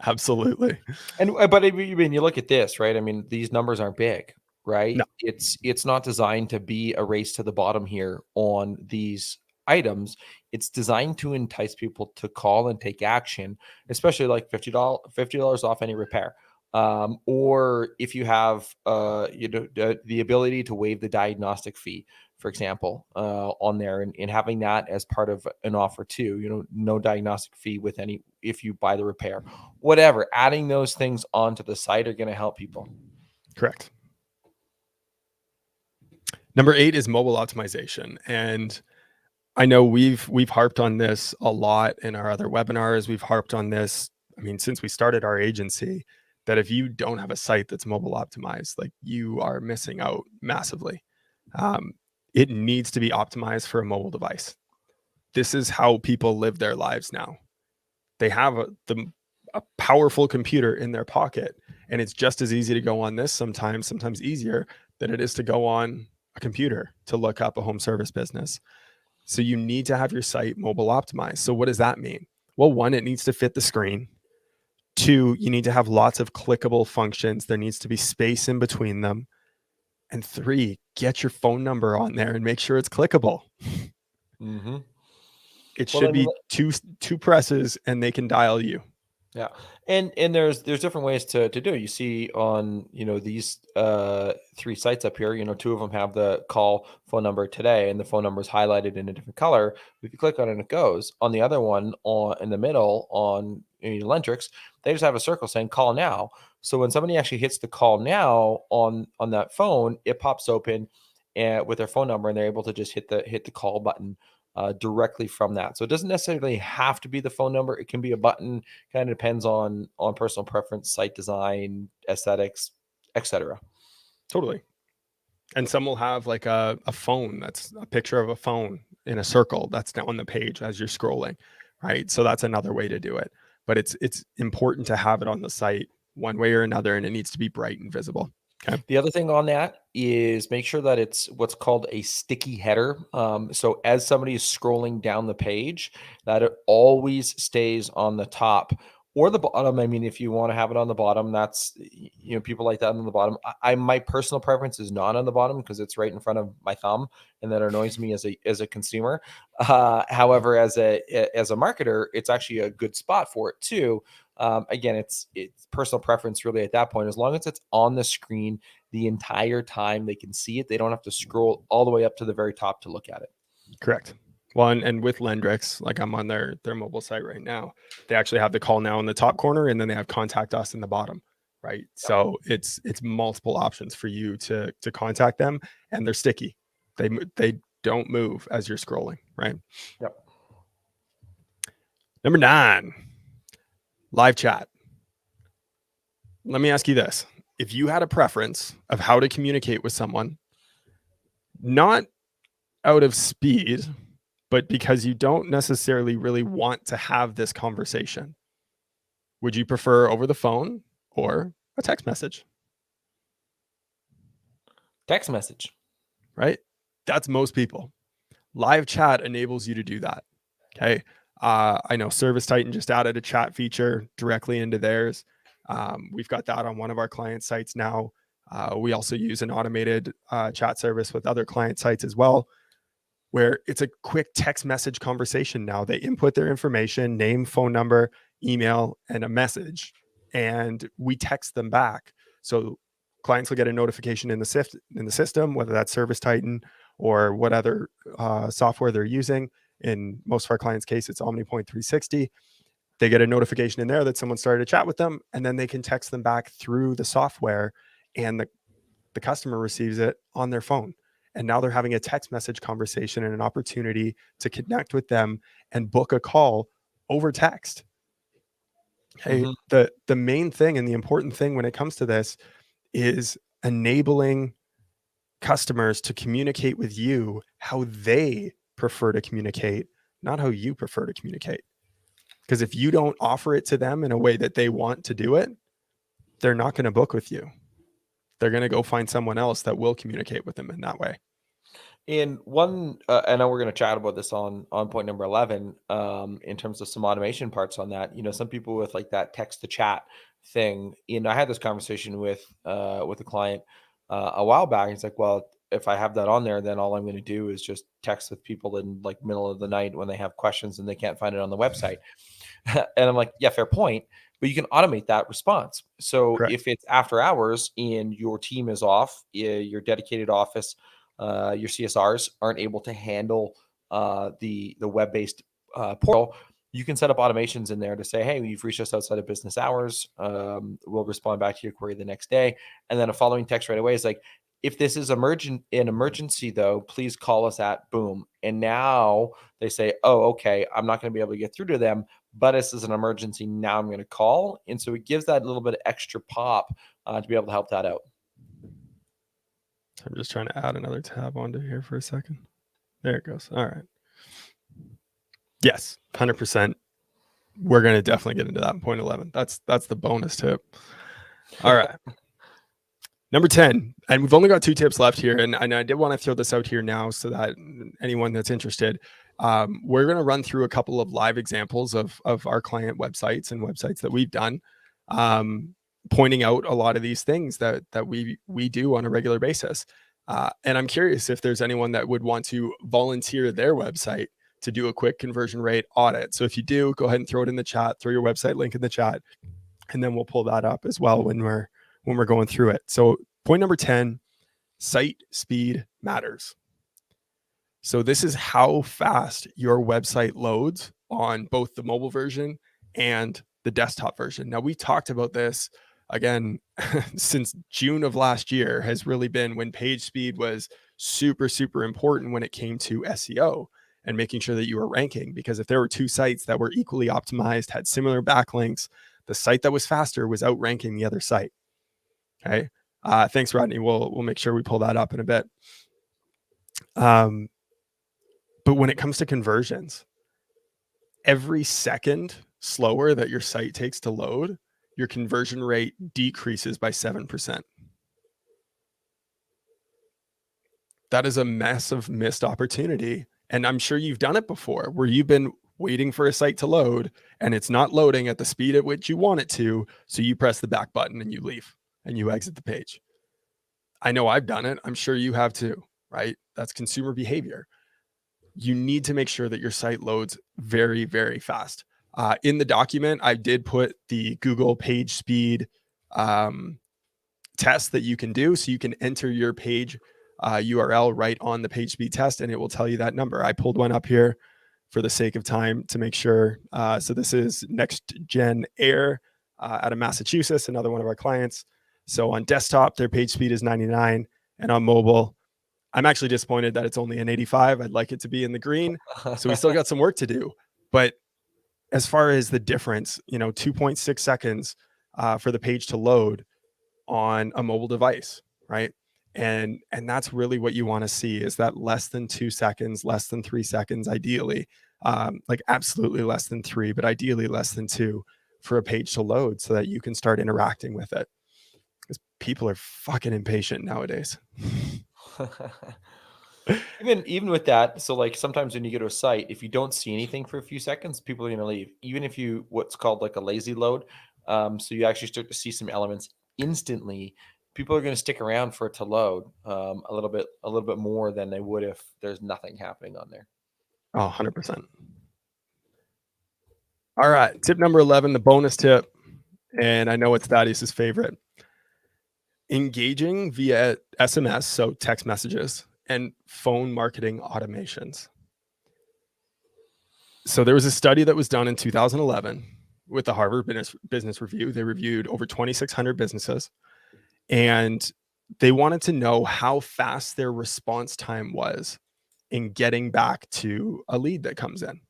Absolutely. But I mean, you look at this, right? I mean, these numbers aren't big, right? No. It's not designed to be a race to the bottom here on these items. It's designed to entice people to call and take action, especially like $50 off any repair. Or if you have the ability to waive the diagnostic fee, for example, on there, and having that as part of an offer too, no diagnostic fee with any, if you buy the repair, whatever, adding those things onto the site are going to help people. Correct. Number 8 is mobile optimization. And I know we've harped on this a lot in our other webinars. We've harped on this, since we started our agency, that if you don't have a site that's mobile optimized, like, you are missing out massively. It needs to be optimized for a mobile device. This is how people live their lives now. They have a powerful computer in their pocket, and it's just as easy to go on this sometimes easier than it is to go on a computer to look up a home service business. So you need to have your site mobile optimized. So what does that mean? Well, 1, it needs to fit the screen. 2, you need to have lots of clickable functions. There needs to be space in between them. And 3, get your phone number on there and make sure it's clickable. Mm-hmm. It should be two presses and they can dial you. Yeah. And there's different ways to do it. You see on, these 3 sites up here, 2 of them have the call phone number today, and the phone number is highlighted in a different color. If you click on it, it goes. On the other one, in the middle on Lendrix, they just have a circle saying call now. So when somebody actually hits the call now on that phone, it pops open with their phone number, and they're able to just hit the call button directly from that. So it doesn't necessarily have to be the phone number. It can be a button. Kind of depends on personal preference, site design, aesthetics, etc. Totally. And some will have like a phone that's a picture of a phone in a circle that's down on the page as you're scrolling, right? So that's another way to do it. But it's important to have it on the site one way or another, and it needs to be bright and visible. Okay. The other thing on that is make sure that it's what's called a sticky header. So as somebody is scrolling down the page, that it always stays on the top or the bottom. I mean, if you want to have it on the bottom, that's, people like that on the bottom. My personal preference is not on the bottom because it's right in front of my thumb, and that annoys me as a consumer. However, as a marketer, it's actually a good spot for it too. Again, it's personal preference really at that point. As long as it's on the screen the entire time, they can see it. They don't have to scroll all the way up to the very top to look at it. Correct. Well, and with Lendrix, like, I'm on their mobile site right now, they actually have the call now in the top corner, and then they have contact us in the bottom, right? So it's multiple options for you to contact them, and they're sticky. They don't move as you're scrolling, right? Yep. Number 9, live chat. Let me ask you this. If you had a preference of how to communicate with someone, not out of speed, but because you don't necessarily really want to have this conversation, would you prefer over the phone or a text message? Text message. Right? That's most people. Live chat enables you to do that. Okay. I know Service Titan just added a chat feature directly into theirs. We've got that on one of our client sites now. We also use an automated chat service with other client sites as well, where it's a quick text message conversation now. They input their information, name, phone number, email, and a message, and we text them back. So clients will get a notification in the system, whether that's Service Titan or what other software they're using. In most of our clients' case, it's OmniPoint 360. they get a notification in there that someone started a chat with them, and then they can text them back through the software, and the customer receives it on their phone. And now they're having a text message conversation and an opportunity to connect with them and book a call over text. Okay. The main thing and the important thing when it comes to this is enabling customers to communicate with you how they prefer to communicate, not how you prefer to communicate. Because if you don't offer it to them in a way that they want to do it, they're not going to book with you. They're going to go find someone else that will communicate with them in that way. In one, I know we're going to chat about this on point number 11, in terms of some automation parts on that. Some people with like that text to chat thing. I had this conversation with a client a while back. He's like, well, if I have that on there, then all I'm going to do is just text with people in like middle of the night when they have questions and they can't find it on the website. And I'm like, yeah, fair point. But you can automate that response. So Correct. if it's after hours and your team is off, your dedicated office, your CSRs aren't able to handle the web-based portal, you can set up automations in there to say, hey, you've reached us outside of business hours. We'll respond back to your query the next day. And then a following text right away is like, if this is an emergency though, please call us at boom. And now they say, oh, okay, I'm not going to be able to get through to them, but this is an emergency. Now I'm going to call. And so it gives that little bit of extra pop to be able to help that out. I'm just trying to add another tab onto here for a second. There it goes. All right. Yes, 100%. We're going to definitely get into that in point 11. That's the bonus tip. All right. Number 10, and we've only got 2 tips left here, and I did want to throw this out here now so that anyone that's interested, we're going to run through a couple of live examples of our client websites and websites that we've done, pointing out a lot of these things that we do on a regular basis. And I'm curious if there's anyone that would want to volunteer their website to do a quick conversion rate audit. So if you do, go ahead and throw it in the chat, throw your website link in the chat, and then we'll pull that up as well when we're going through it. So point number 10, site speed matters. So this is how fast your website loads on both the mobile version and the desktop version. Now, we talked about this again since June of last year, has really been when page speed was super, super important when it came to SEO and making sure that you were ranking. Because if there were 2 sites that were equally optimized, had similar backlinks, the site that was faster was outranking the other site. Okay. Thanks, Rodney. We'll make sure we pull that up in a bit. But when it comes to conversions, every second slower that your site takes to load, your conversion rate decreases by 7%. That is a massive missed opportunity. And I'm sure you've done it before where you've been waiting for a site to load and it's not loading at the speed at which you want it to. So you press the back button and you leave and you exit the page. I know I've done it. I'm sure you have too, right? That's consumer behavior. You need to make sure that your site loads very, very fast. In the document, I did put the Google page speed test that you can do. So you can enter your page URL right on the page speed test and it will tell you that number. I pulled one up here for the sake of time to make sure. So this is Next Gen Air out of Massachusetts, another one of our clients. So on desktop, their page speed is 99, and on mobile, I'm actually disappointed that it's only an 85. I'd like it to be in the green. So we still got some work to do. But as far as the difference, 2.6 seconds for the page to load on a mobile device, right? And that's really what you want to see, is that less than 2 seconds, less than 3 seconds, ideally, like absolutely less than 3, but ideally less than 2 for a page to load so that you can start interacting with it. Because people are fucking impatient nowadays. Even with that, so like sometimes when you go to a site, if you don't see anything for a few seconds, people are going to leave. Even if you what's called like a lazy load, so you actually start to see some elements instantly, people are going to stick around for it to load a little bit more than they would if there's nothing happening on there. Oh, 100%. All right, tip number 11, the bonus tip, and I know it's Thaddeus's favorite. Engaging via SMS, so text messages, and phone marketing automations. So there was a study that was done in 2011 with the Harvard Business Review. They reviewed over 2,600 businesses, and they wanted to know how fast their response time was in getting back to a lead that comes in,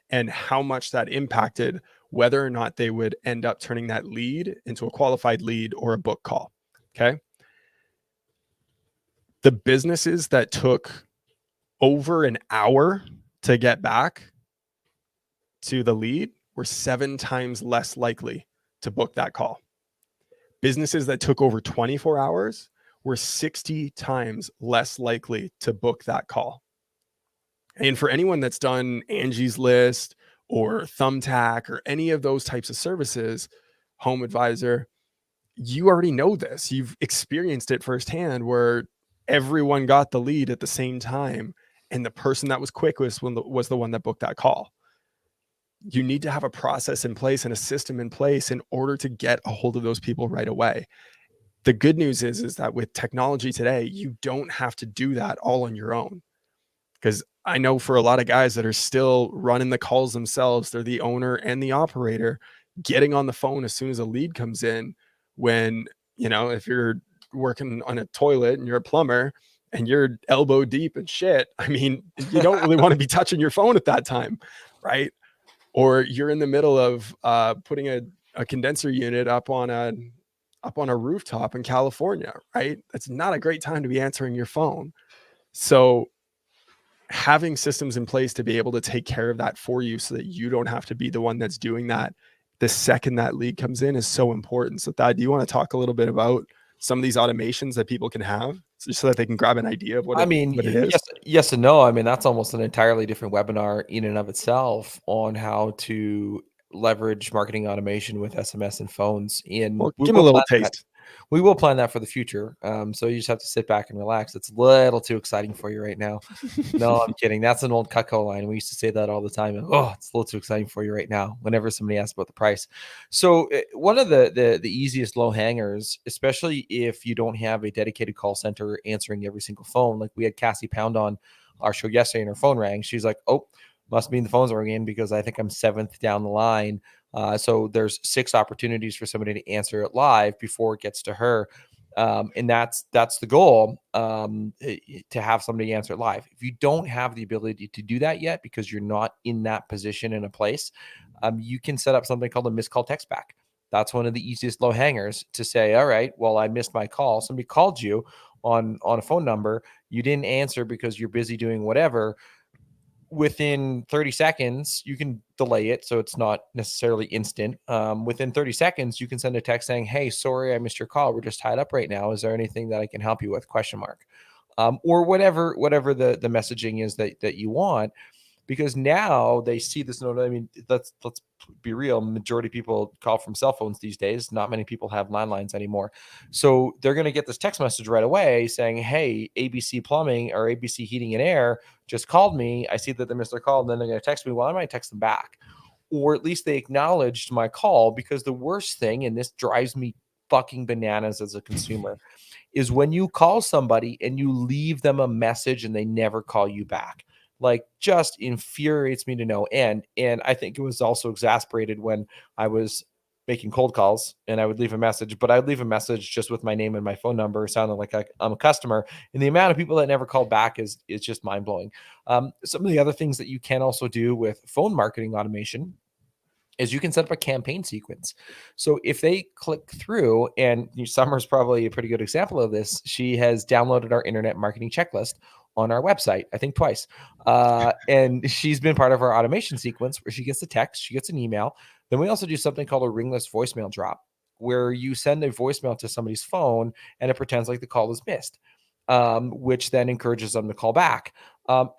and how much that impacted whether or not they would end up turning that lead into a qualified lead or a book call. Okay. The businesses that took over an hour to get back to the lead were 7 times less likely to book that call. Businesses that took over 24 hours were 60 times less likely to book that call. And for anyone that's done Angie's List or Thumbtack or any of those types of services, Home Advisor, you already know this. You've experienced it firsthand where everyone got the lead at the same time, and the person that was quickest was the one that booked that call. You need to have a process in place and a system in place in order to get a hold of those people right away. The good news is that with technology today, you don't have to do that all on your own. Because I know for a lot of guys that are still running the calls themselves, they're the owner and the operator, getting on the phone as soon as a lead comes in. When, if you're working on a toilet and you're a plumber and you're elbow deep in shit, I mean, you don't really want to be touching your phone at that time, right? Or you're in the middle of putting a condenser unit up on a rooftop in California, right? That's not a great time to be answering your phone. So having systems in place to be able to take care of that for you so that you don't have to be the one that's doing that the second that lead comes in is so important. So Thad, do you want to talk a little bit about some of these automations that people can have so that they can grab an idea of what it is? Yes and no. I mean, that's almost an entirely different webinar in and of itself on how to leverage marketing automation with SMS and phones. Well, give me a little taste. We will plan that for the future. So you just have to sit back and relax. It's a little too exciting for you right now. No, I'm kidding. That's an old Cutco line. We used to say that all the time. Oh, it's a little too exciting for you right now whenever somebody asks about the price. So one of the easiest low hangers, especially if you don't have a dedicated call center answering every single phone. Like we had Cassie Pound on our show yesterday and her phone rang. She's like, oh, must mean the phone's ringing because I think I'm 7th down the line. So there's 6 opportunities for somebody to answer it live before it gets to her. And that's the goal, to have somebody answer it live. If you don't have the ability to do that yet, because you're not in that position in a place, you can set up something called a missed call text back. That's one of the easiest low hangers to say, all right, well, I missed my call. Somebody called you on a phone number. You didn't answer because you're busy doing whatever. Within 30 seconds, you can delay it so it's not necessarily instant. Within 30 seconds, you can send a text saying, hey, sorry, I missed your call. We're just tied up right now. Is there anything that I can help you with? ? Or whatever the messaging is that you want. Because now they see this note. I mean, let's be real. Majority of people call from cell phones these days. Not many people have landlines anymore. So they're going to get this text message right away saying, hey, ABC Plumbing or ABC Heating and Air just called me. I see that they missed their call. And then they're going to text me. Well, I might text them back. Or at least they acknowledged my call, because the worst thing, and this drives me fucking bananas as a consumer, is when you call somebody and you leave them a message and they never call you back. Like, just infuriates me to no end. And I think it was also exasperated when I was making cold calls and I would leave a message, but I'd leave a message just with my name and my phone number, sounding like I'm a customer. And the amount of people that never called back is just mind blowing. Some of the other things that you can also do with phone marketing automation is you can set up a campaign sequence. So if they click through, and Summer's probably a pretty good example of this, she has downloaded our internet marketing checklist on our website, I think twice. And she's been part of our automation sequence where she gets a text, she gets an email. Then we also do something called a ringless voicemail drop, where you send a voicemail to somebody's phone and it pretends like the call is missed, which then encourages them to call back.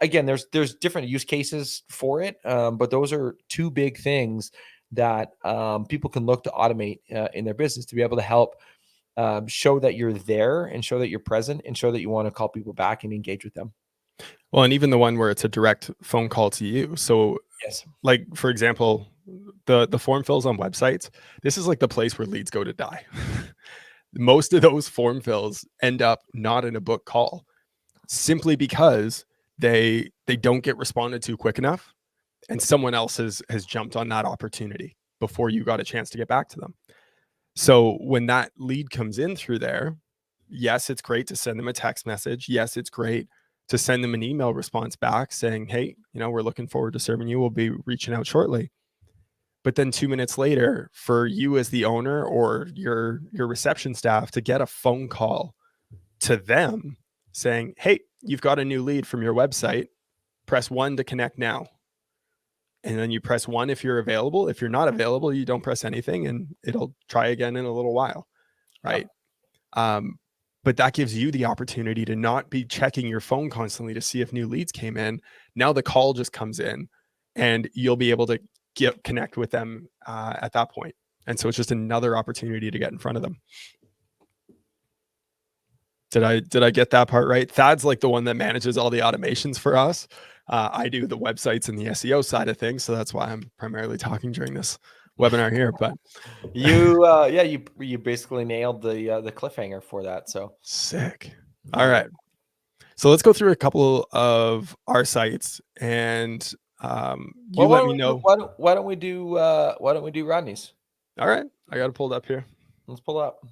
Again, there's different use cases for it, but those are 2 big things that people can look to automate in their business to be able to help show that you're there and show that you're present and show that you want to call people back and engage with them. Well, and even the one where it's a direct phone call to you. So yes, like, for example, the form fills on websites, this is like the place where leads go to die. Most of those form fills end up not in a book call, simply because they don't get responded to quick enough and someone else has jumped on that opportunity. before you got a chance to get back to them. So when that lead comes in through there, yes, it's great to send them a text message. Yes, it's great to send them an email response back saying, hey, we're looking forward to serving you. We'll be reaching out shortly. But then 2 minutes later, for you as the owner or your reception staff to get a phone call to them saying, hey, you've got a new lead from your website. Press 1 to connect now. And then you press 1 if you're available. If you're not available, you don't press anything and it'll try again in a little while. Right. But that gives you the opportunity to not be checking your phone constantly to see if new leads came in. Now the call just comes in and you'll be able to connect with them at that point. And so it's just another opportunity to get in front of them. Did I get that part right? Thad's like the one that manages all the automations for us. I do the websites and the SEO side of things. So that's why I'm primarily talking during this webinar here. But you basically nailed the cliffhanger for that. So sick. All right. So let's go through a couple of our sites and let me know. Why don't we do Rodney's? All right. I got it pulled up here. Let's pull up.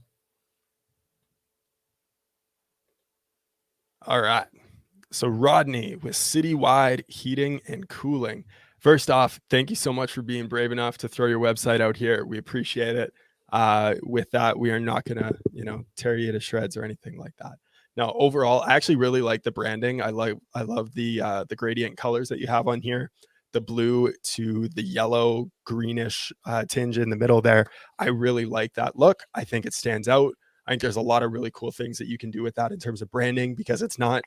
All right. So Rodney with Citywide Heating and Cooling. First off, thank you so much for being brave enough to throw your website out here. We appreciate it. With that, we are not going to, tear you to shreds or anything like that. Now, overall, I actually really like the branding. I love the gradient colors that you have on here. The blue to the yellow greenish tinge in the middle there. I really like that look. I think it stands out. I think there's a lot of really cool things that you can do with that in terms of branding because it's not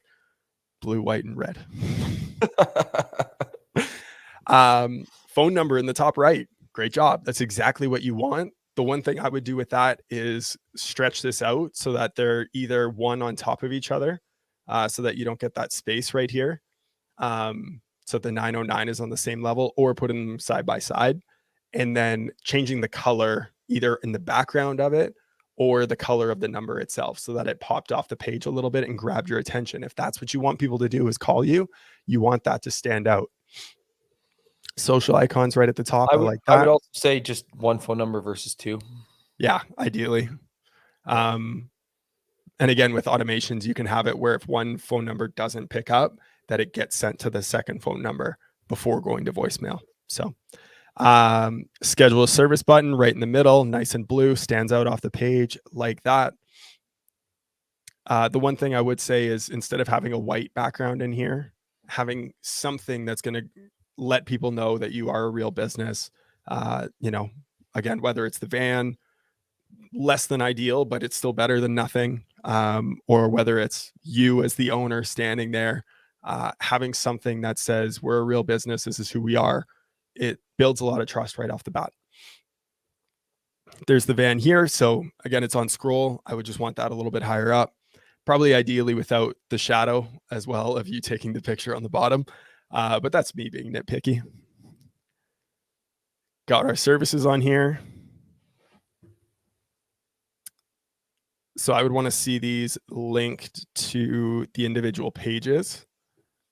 blue, white, and red. Phone number in the top right. Great job. That's exactly what you want. The one thing I would do with that is stretch this out so that they're either one on top of each other so that you don't get that space right here. So the 909 is on the same level, or putting them side by side and then changing the color either in the background of it or the color of the number itself so that it popped off the page a little bit and grabbed your attention. If that's what you want people to do is call you, you want that to stand out. Social icons right at the top. I like that. I would also say just one phone number versus two. Yeah, ideally. And again, with automations, you can have it where if one phone number doesn't pick up, that it gets sent to the second phone number before going to voicemail. So schedule a service button right in the middle, nice and blue, stands out off the page like that. The one thing I would say is instead of having a white background in here, having something that's going to let people know that you are a real business. Again, whether it's the van, less than ideal, but it's still better than nothing. Or whether it's you as the owner standing there, having something that says we're a real business, this is who we are. It builds a lot of trust right off the bat. There's the van here. So again, it's on scroll. I would just want that a little bit higher up, probably ideally without the shadow as well of you taking the picture on the bottom. But that's me being nitpicky. Got our services on here. So I would want to see these linked to the individual pages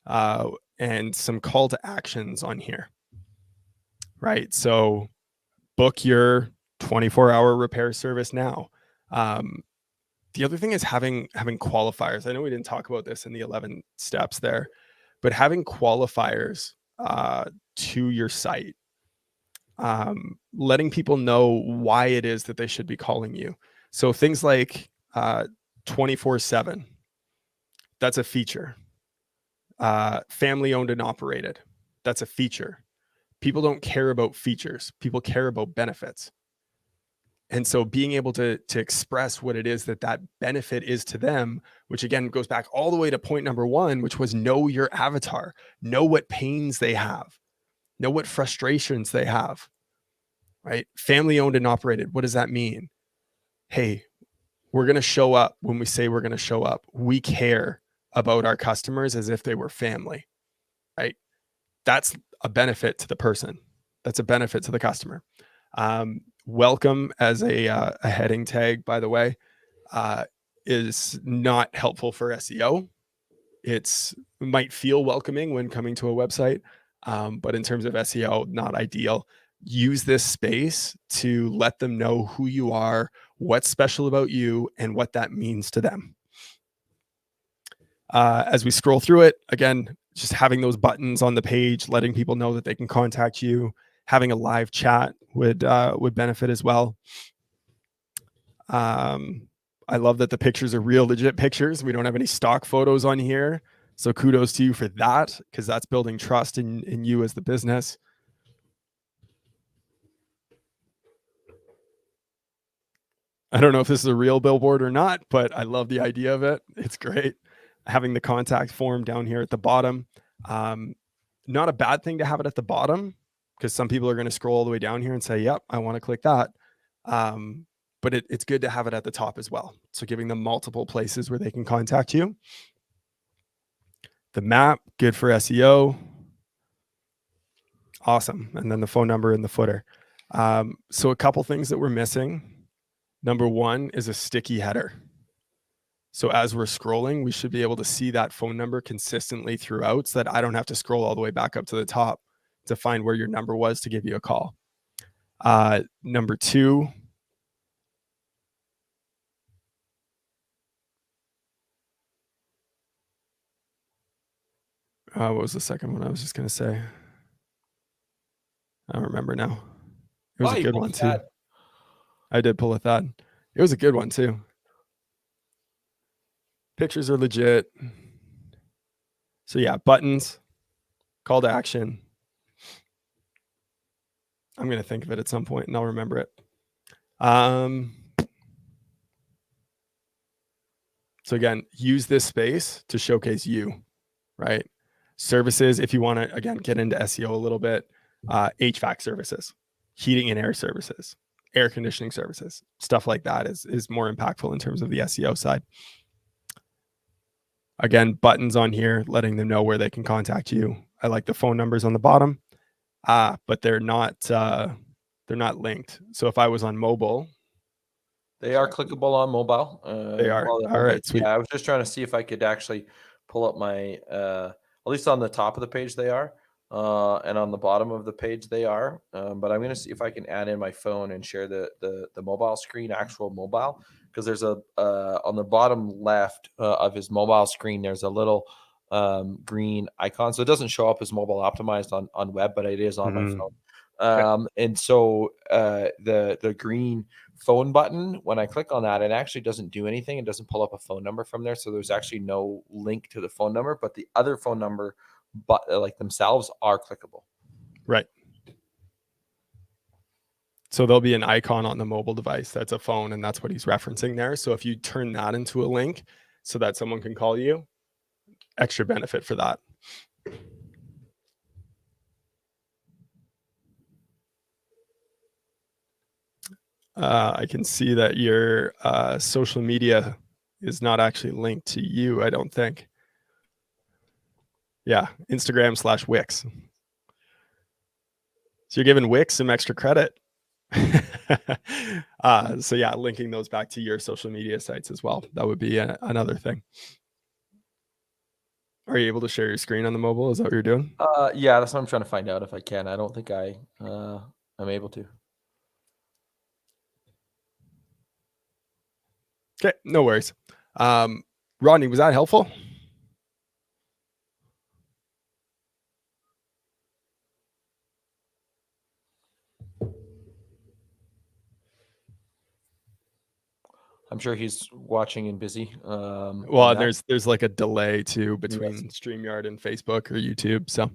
and some call to actions on here. Right. So book your 24-hour repair service now. The other thing is having qualifiers. I know we didn't talk about this in the 11 steps there, but having qualifiers to your site, letting people know why it is that they should be calling you. So things like 24/7, that's a feature. Family owned and operated, that's a feature. People don't care about features. People care about benefits. And so being able to express what it is that benefit is to them, which again goes back all the way to point number 1, which was know your avatar, know what pains they have, know what frustrations they have, right? Family owned and operated. What does that mean? Hey, we're going to show up when we say we're going to show up. We care about our customers as if they were family, right? That's a benefit to the person. That's a benefit to the customer. Welcome as a heading tag, by the way, is not helpful for SEO. It might feel welcoming when coming to a website, but in terms of SEO, not ideal. use this space to let them know who you are, what's special about you, and what that means to them. As we scroll through it, again, just having those buttons on the page, letting people know that they can contact you, having a live chat would benefit as well. I love that the pictures are real, legit pictures. We don't have any stock photos on here. So kudos to you for that, because that's building trust in you as the business. I don't know if this is a real billboard or not, but I love the idea of it. It's great. Having the contact form down here at the bottom. Not a bad thing to have it at the bottom, because some people are going to scroll all the way down here and say, yep, I want to click that. But it's good to have it at the top as well. So giving them multiple places where they can contact you. The map, good for SEO. Awesome. And then the phone number in the footer. So a couple things that we're missing. Number one is a sticky header. So as we're scrolling, we should be able to see that phone number consistently throughout, so that I don't have to scroll all the way back up to the top to find where your number was to give you a call. Number two, what was the second one I was just going to say? I don't remember now. It was a good one too. I did pull a thud. It was a good one too. Pictures are legit. So yeah, buttons, call to action. I'm going to think of it at some point and I'll remember it. So again, use this space to showcase you, right? Services, if you want to, again, get into SEO a little bit, HVAC services, heating and air services, air conditioning services, stuff like that is more impactful in terms of the SEO side. Again, buttons on here, letting them know where they can contact you. I like the phone numbers on the bottom, but they're not linked. So if I was on mobile, They are clickable on mobile. They are. All right, sweet. Yeah, I was just trying to see if I could actually pull up my, at least on the top of the page they are, and on the bottom of the page they are. But I'm going to see if I can add in my phone and share the mobile screen, actual mobile, because there's a on the bottom left of his mobile screen, there's a little green icon. So it doesn't show up as mobile optimized on web, but it is on my phone. Okay. And so the green phone button, when I click on that, it actually doesn't do anything. It doesn't pull up a phone number from there. So there's actually no link to the phone number, but the other phone number, but like themselves, are clickable. Right. So there'll be an icon on the mobile device that's a phone, and that's what he's referencing there. So if you turn that into a link so that someone can call you, extra benefit for that. I can see that your social media is not actually linked to you, I don't think. Yeah, Instagram/Wix. So you're giving Wix some extra credit. So yeah, linking those back to your social media sites as well. That would be another thing. Are you able to share your screen on the mobile? Is that what you're doing? Yeah, that's what I'm trying to find out if I can. I don't think I'm able to. Okay, no worries. Rodney, was that helpful? I'm sure he's watching and busy. Well, there's like a delay too between StreamYard and Facebook or YouTube. So,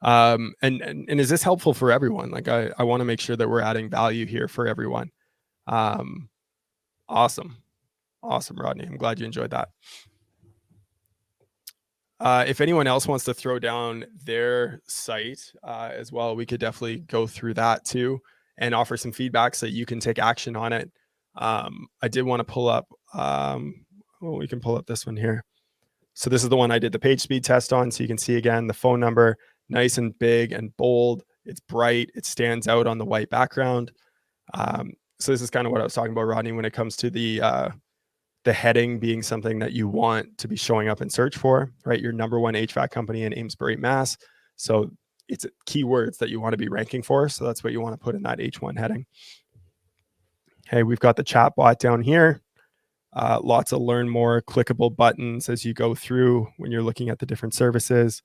and is this helpful for everyone? Like I want to make sure that we're adding value here for everyone. Awesome, Rodney. I'm glad you enjoyed that. If anyone else wants to throw down their site as well, we could definitely go through that too and offer some feedback so that you can take action on it. I did want to pull up, we can pull up this one here. So this is the one I did the page speed test on. So you can see again, the phone number, nice and big and bold. It's bright. It stands out on the white background. So this is kind of what I was talking about, Rodney, when it comes to the heading being something that you want to be showing up in search for, right? Your number one HVAC company in Amesbury, Mass. So it's keywords that you want to be ranking for. So that's what you want to put in that H1 heading. Okay, we've got the chat bot down here. Lots of learn more clickable buttons as you go through when you're looking at the different services.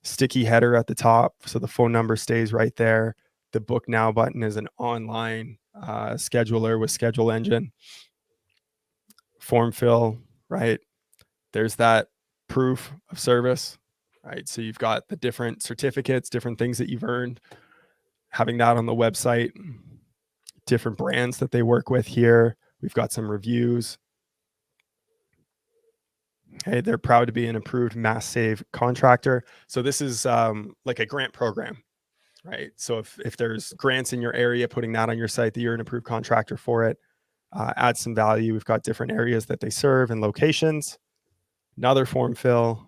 Sticky header at the top, so the phone number stays right there. The book now button is an online scheduler with schedule engine. Form fill, right? There's that proof of service, right? So you've got the different certificates, different things that you've earned, having that on the website, different brands that they work with here. We've got some reviews. Okay, they're proud to be an approved mass save contractor. So this is like a grant program, right? So if there's grants in your area, putting that on your site that you're an approved contractor for it, adds some value. We've got different areas that they serve and locations. Another form fill.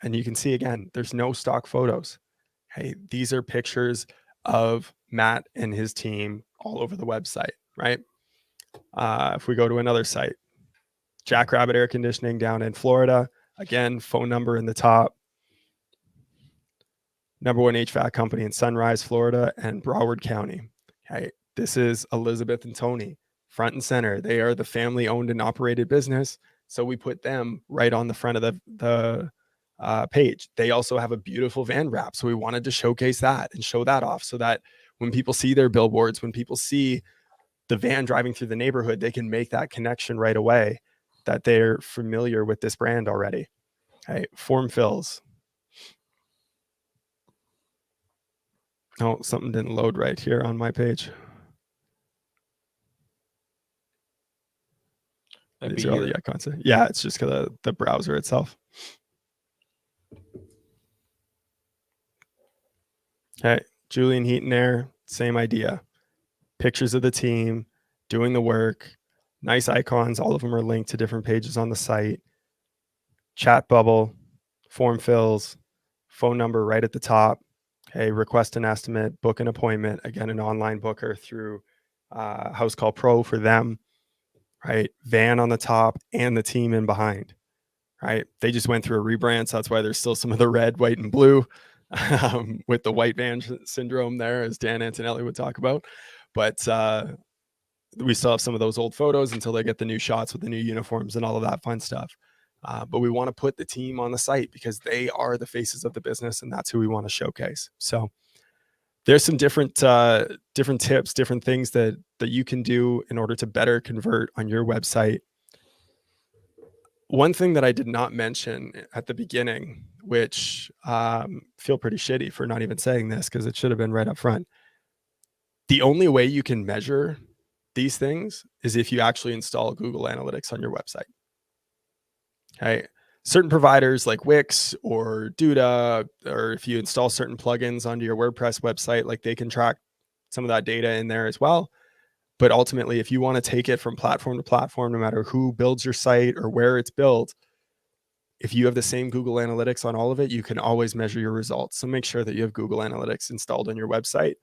And you can see again, there's no stock photos. Hey, these are pictures of Matt and his team all over the website, right? If we go to another site, Jackrabbit Air Conditioning down in Florida, again, phone number in the top. Number one HVAC company in Sunrise, Florida, and Broward County. Okay, this is Elizabeth and Tony, front and center. They are the family-owned and operated business, so we put them right on the front of the page. They also have a beautiful van wrap, so we wanted to showcase that and show that off so that when people see their billboards, when people see the van driving through the neighborhood, they can make that connection right away that they're familiar with this brand already. Okay, form fills. Oh, something didn't load right here on my page. These are all the icons. Yeah, it's just the browser itself. Okay, Julian Heat and Air, same idea. Pictures of the team, doing the work, nice icons. All of them are linked to different pages on the site. Chat bubble, form fills, phone number right at the top. Okay, request an estimate, book an appointment. Again, an online booker through House Call Pro for them, right? Van on the top and the team in behind, right? They just went through a rebrand, so that's why there's still some of the red, white, and blue with the white van syndrome there, as Dan Antonelli would talk about. But we still have some of those old photos until they get the new shots with the new uniforms and all of that fun stuff. But we want to put the team on the site because they are the faces of the business, and that's who we want to showcase. So there's some different tips, different things that you can do in order to better convert on your website. One thing that I did not mention at the beginning, which feel pretty shitty for not even saying this because it should have been right up front. The only way you can measure these things is if you actually install Google Analytics on your website. Okay. Certain providers like Wix or Duda, or if you install certain plugins onto your WordPress website, like they can track some of that data in there as well. But ultimately, if you want to take it from platform to platform, no matter who builds your site or where it's built, if you have the same Google Analytics on all of it, you can always measure your results. So make sure that you have Google Analytics installed on your website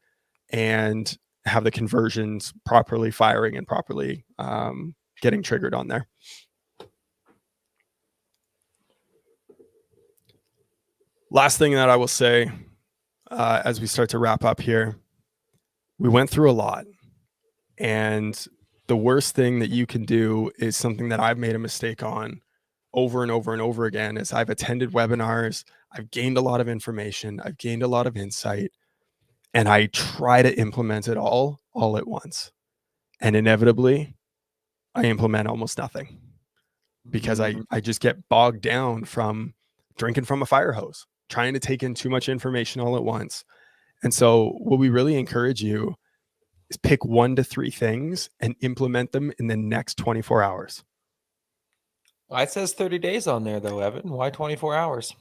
and have the conversions properly firing and properly getting triggered on there. Last thing that I will say as we start to wrap up here, we went through a lot. And the worst thing that you can do is something that I've made a mistake on over and over and over again is I've attended webinars, I've gained a lot of information, I've gained a lot of insight, and I try to implement it all at once. And inevitably, I implement almost nothing because I just get bogged down from drinking from a fire hose, trying to take in too much information all at once. And so what we really encourage you is pick 1 to 3 things and implement them in the next 24 hours. It says 30 days on there though, Evan. Why 24 hours?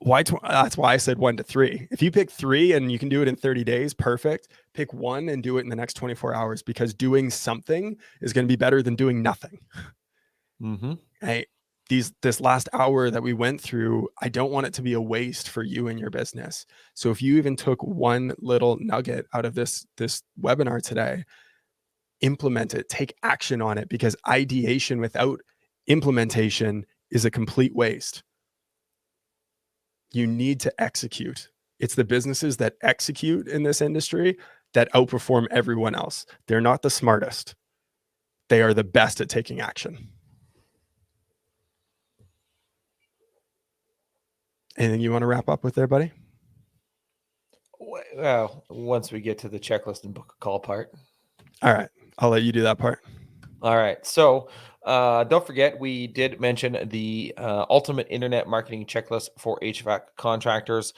That's why I said 1 to 3. If you pick 3 and you can do it in 30 days, perfect. Pick 1 and do it in the next 24 hours because doing something is going to be better than doing nothing. Mm-hmm. Hey, this last hour that we went through, I don't want it to be a waste for you and your business. So if you even took one little nugget out of this webinar today, implement it, take action on it, because ideation without implementation is a complete waste. You need to execute. It's the businesses that execute in this industry that outperform everyone else. They're not the smartest. They are the best at taking action. Anything you want to wrap up with there, buddy? Well, once we get to the checklist and book a call part. All right. I'll let you do that part. All right. So don't forget, we did mention the ultimate internet marketing checklist for HVAC contractors.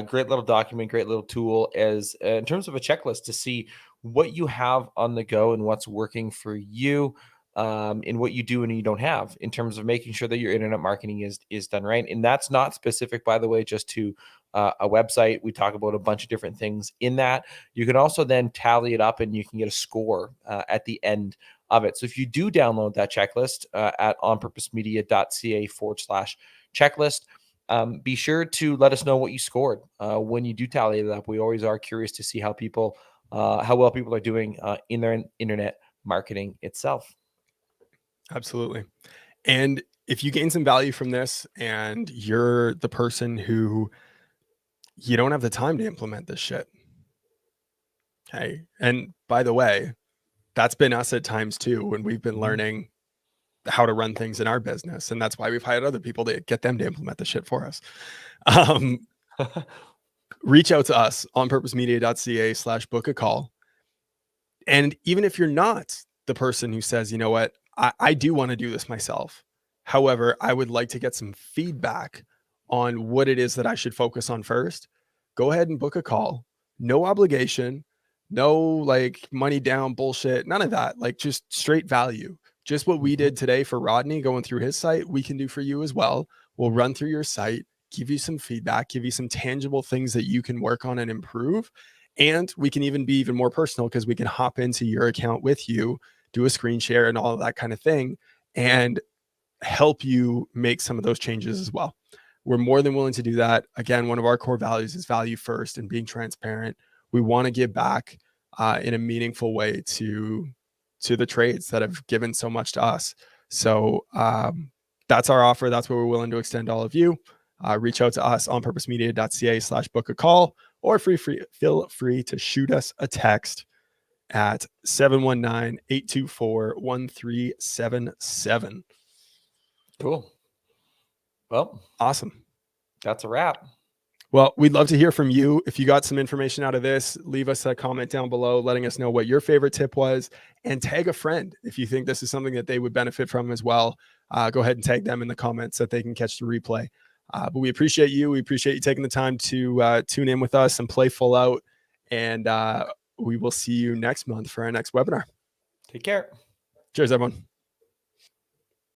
Great little document, great little tool as in terms of a checklist to see what you have on the go and what's working for you, and what you do and you don't have in terms of making sure that your internet marketing is done right. And that's not specific, by the way, just to a website. We talk about a bunch of different things in that. You can also then tally it up and you can get a score at the end of it. So if you do download that checklist at onpurposemedia.ca/checklist, be sure to let us know what you scored when you do tally it up. We always are curious to see how well people are doing in their internet marketing itself. Absolutely. And if you gain some value from this and you're the person who you don't have the time to implement this shit. Okay. And by the way, that's been us at times too, when we've been learning how to run things in our business. And that's why we've hired other people to get them to implement the shit for us. Reach out to us on purposemedia.ca/book a call. And even if you're not the person who says, you know what, I do want to do this myself. However, I would like to get some feedback on what it is that I should focus on first. Go ahead and book a call. No obligation, no like money down bullshit, none of that. Like just straight value. Just what we did today for Rodney going through his site, we can do for you as well. We'll run through your site, give you some feedback, give you some tangible things that you can work on and improve. And we can even be even more personal because we can hop into your account with you, do a screen share and all of that kind of thing, and help you make some of those changes as well. We're more than willing to do that. Again, one of our core values is value first and being transparent. We want to give back in a meaningful way to the trades that have given so much to us. So that's our offer. That's what we're willing to extend to all of you. Reach out to us on purposemedia.ca/book a call, or feel free to shoot us a text at 719-824-1377. Cool. Well, awesome. That's a wrap. Well, we'd love to hear from you. If you got some information out of this, leave us a comment down below, letting us know what your favorite tip was, and tag a friend if you think this is something that they would benefit from as well. Go ahead and tag them in the comments so that they can catch the replay. But we appreciate you. We appreciate you taking the time to tune in with us and play full out. And we will see you next month for our next webinar. Take care. Cheers, everyone.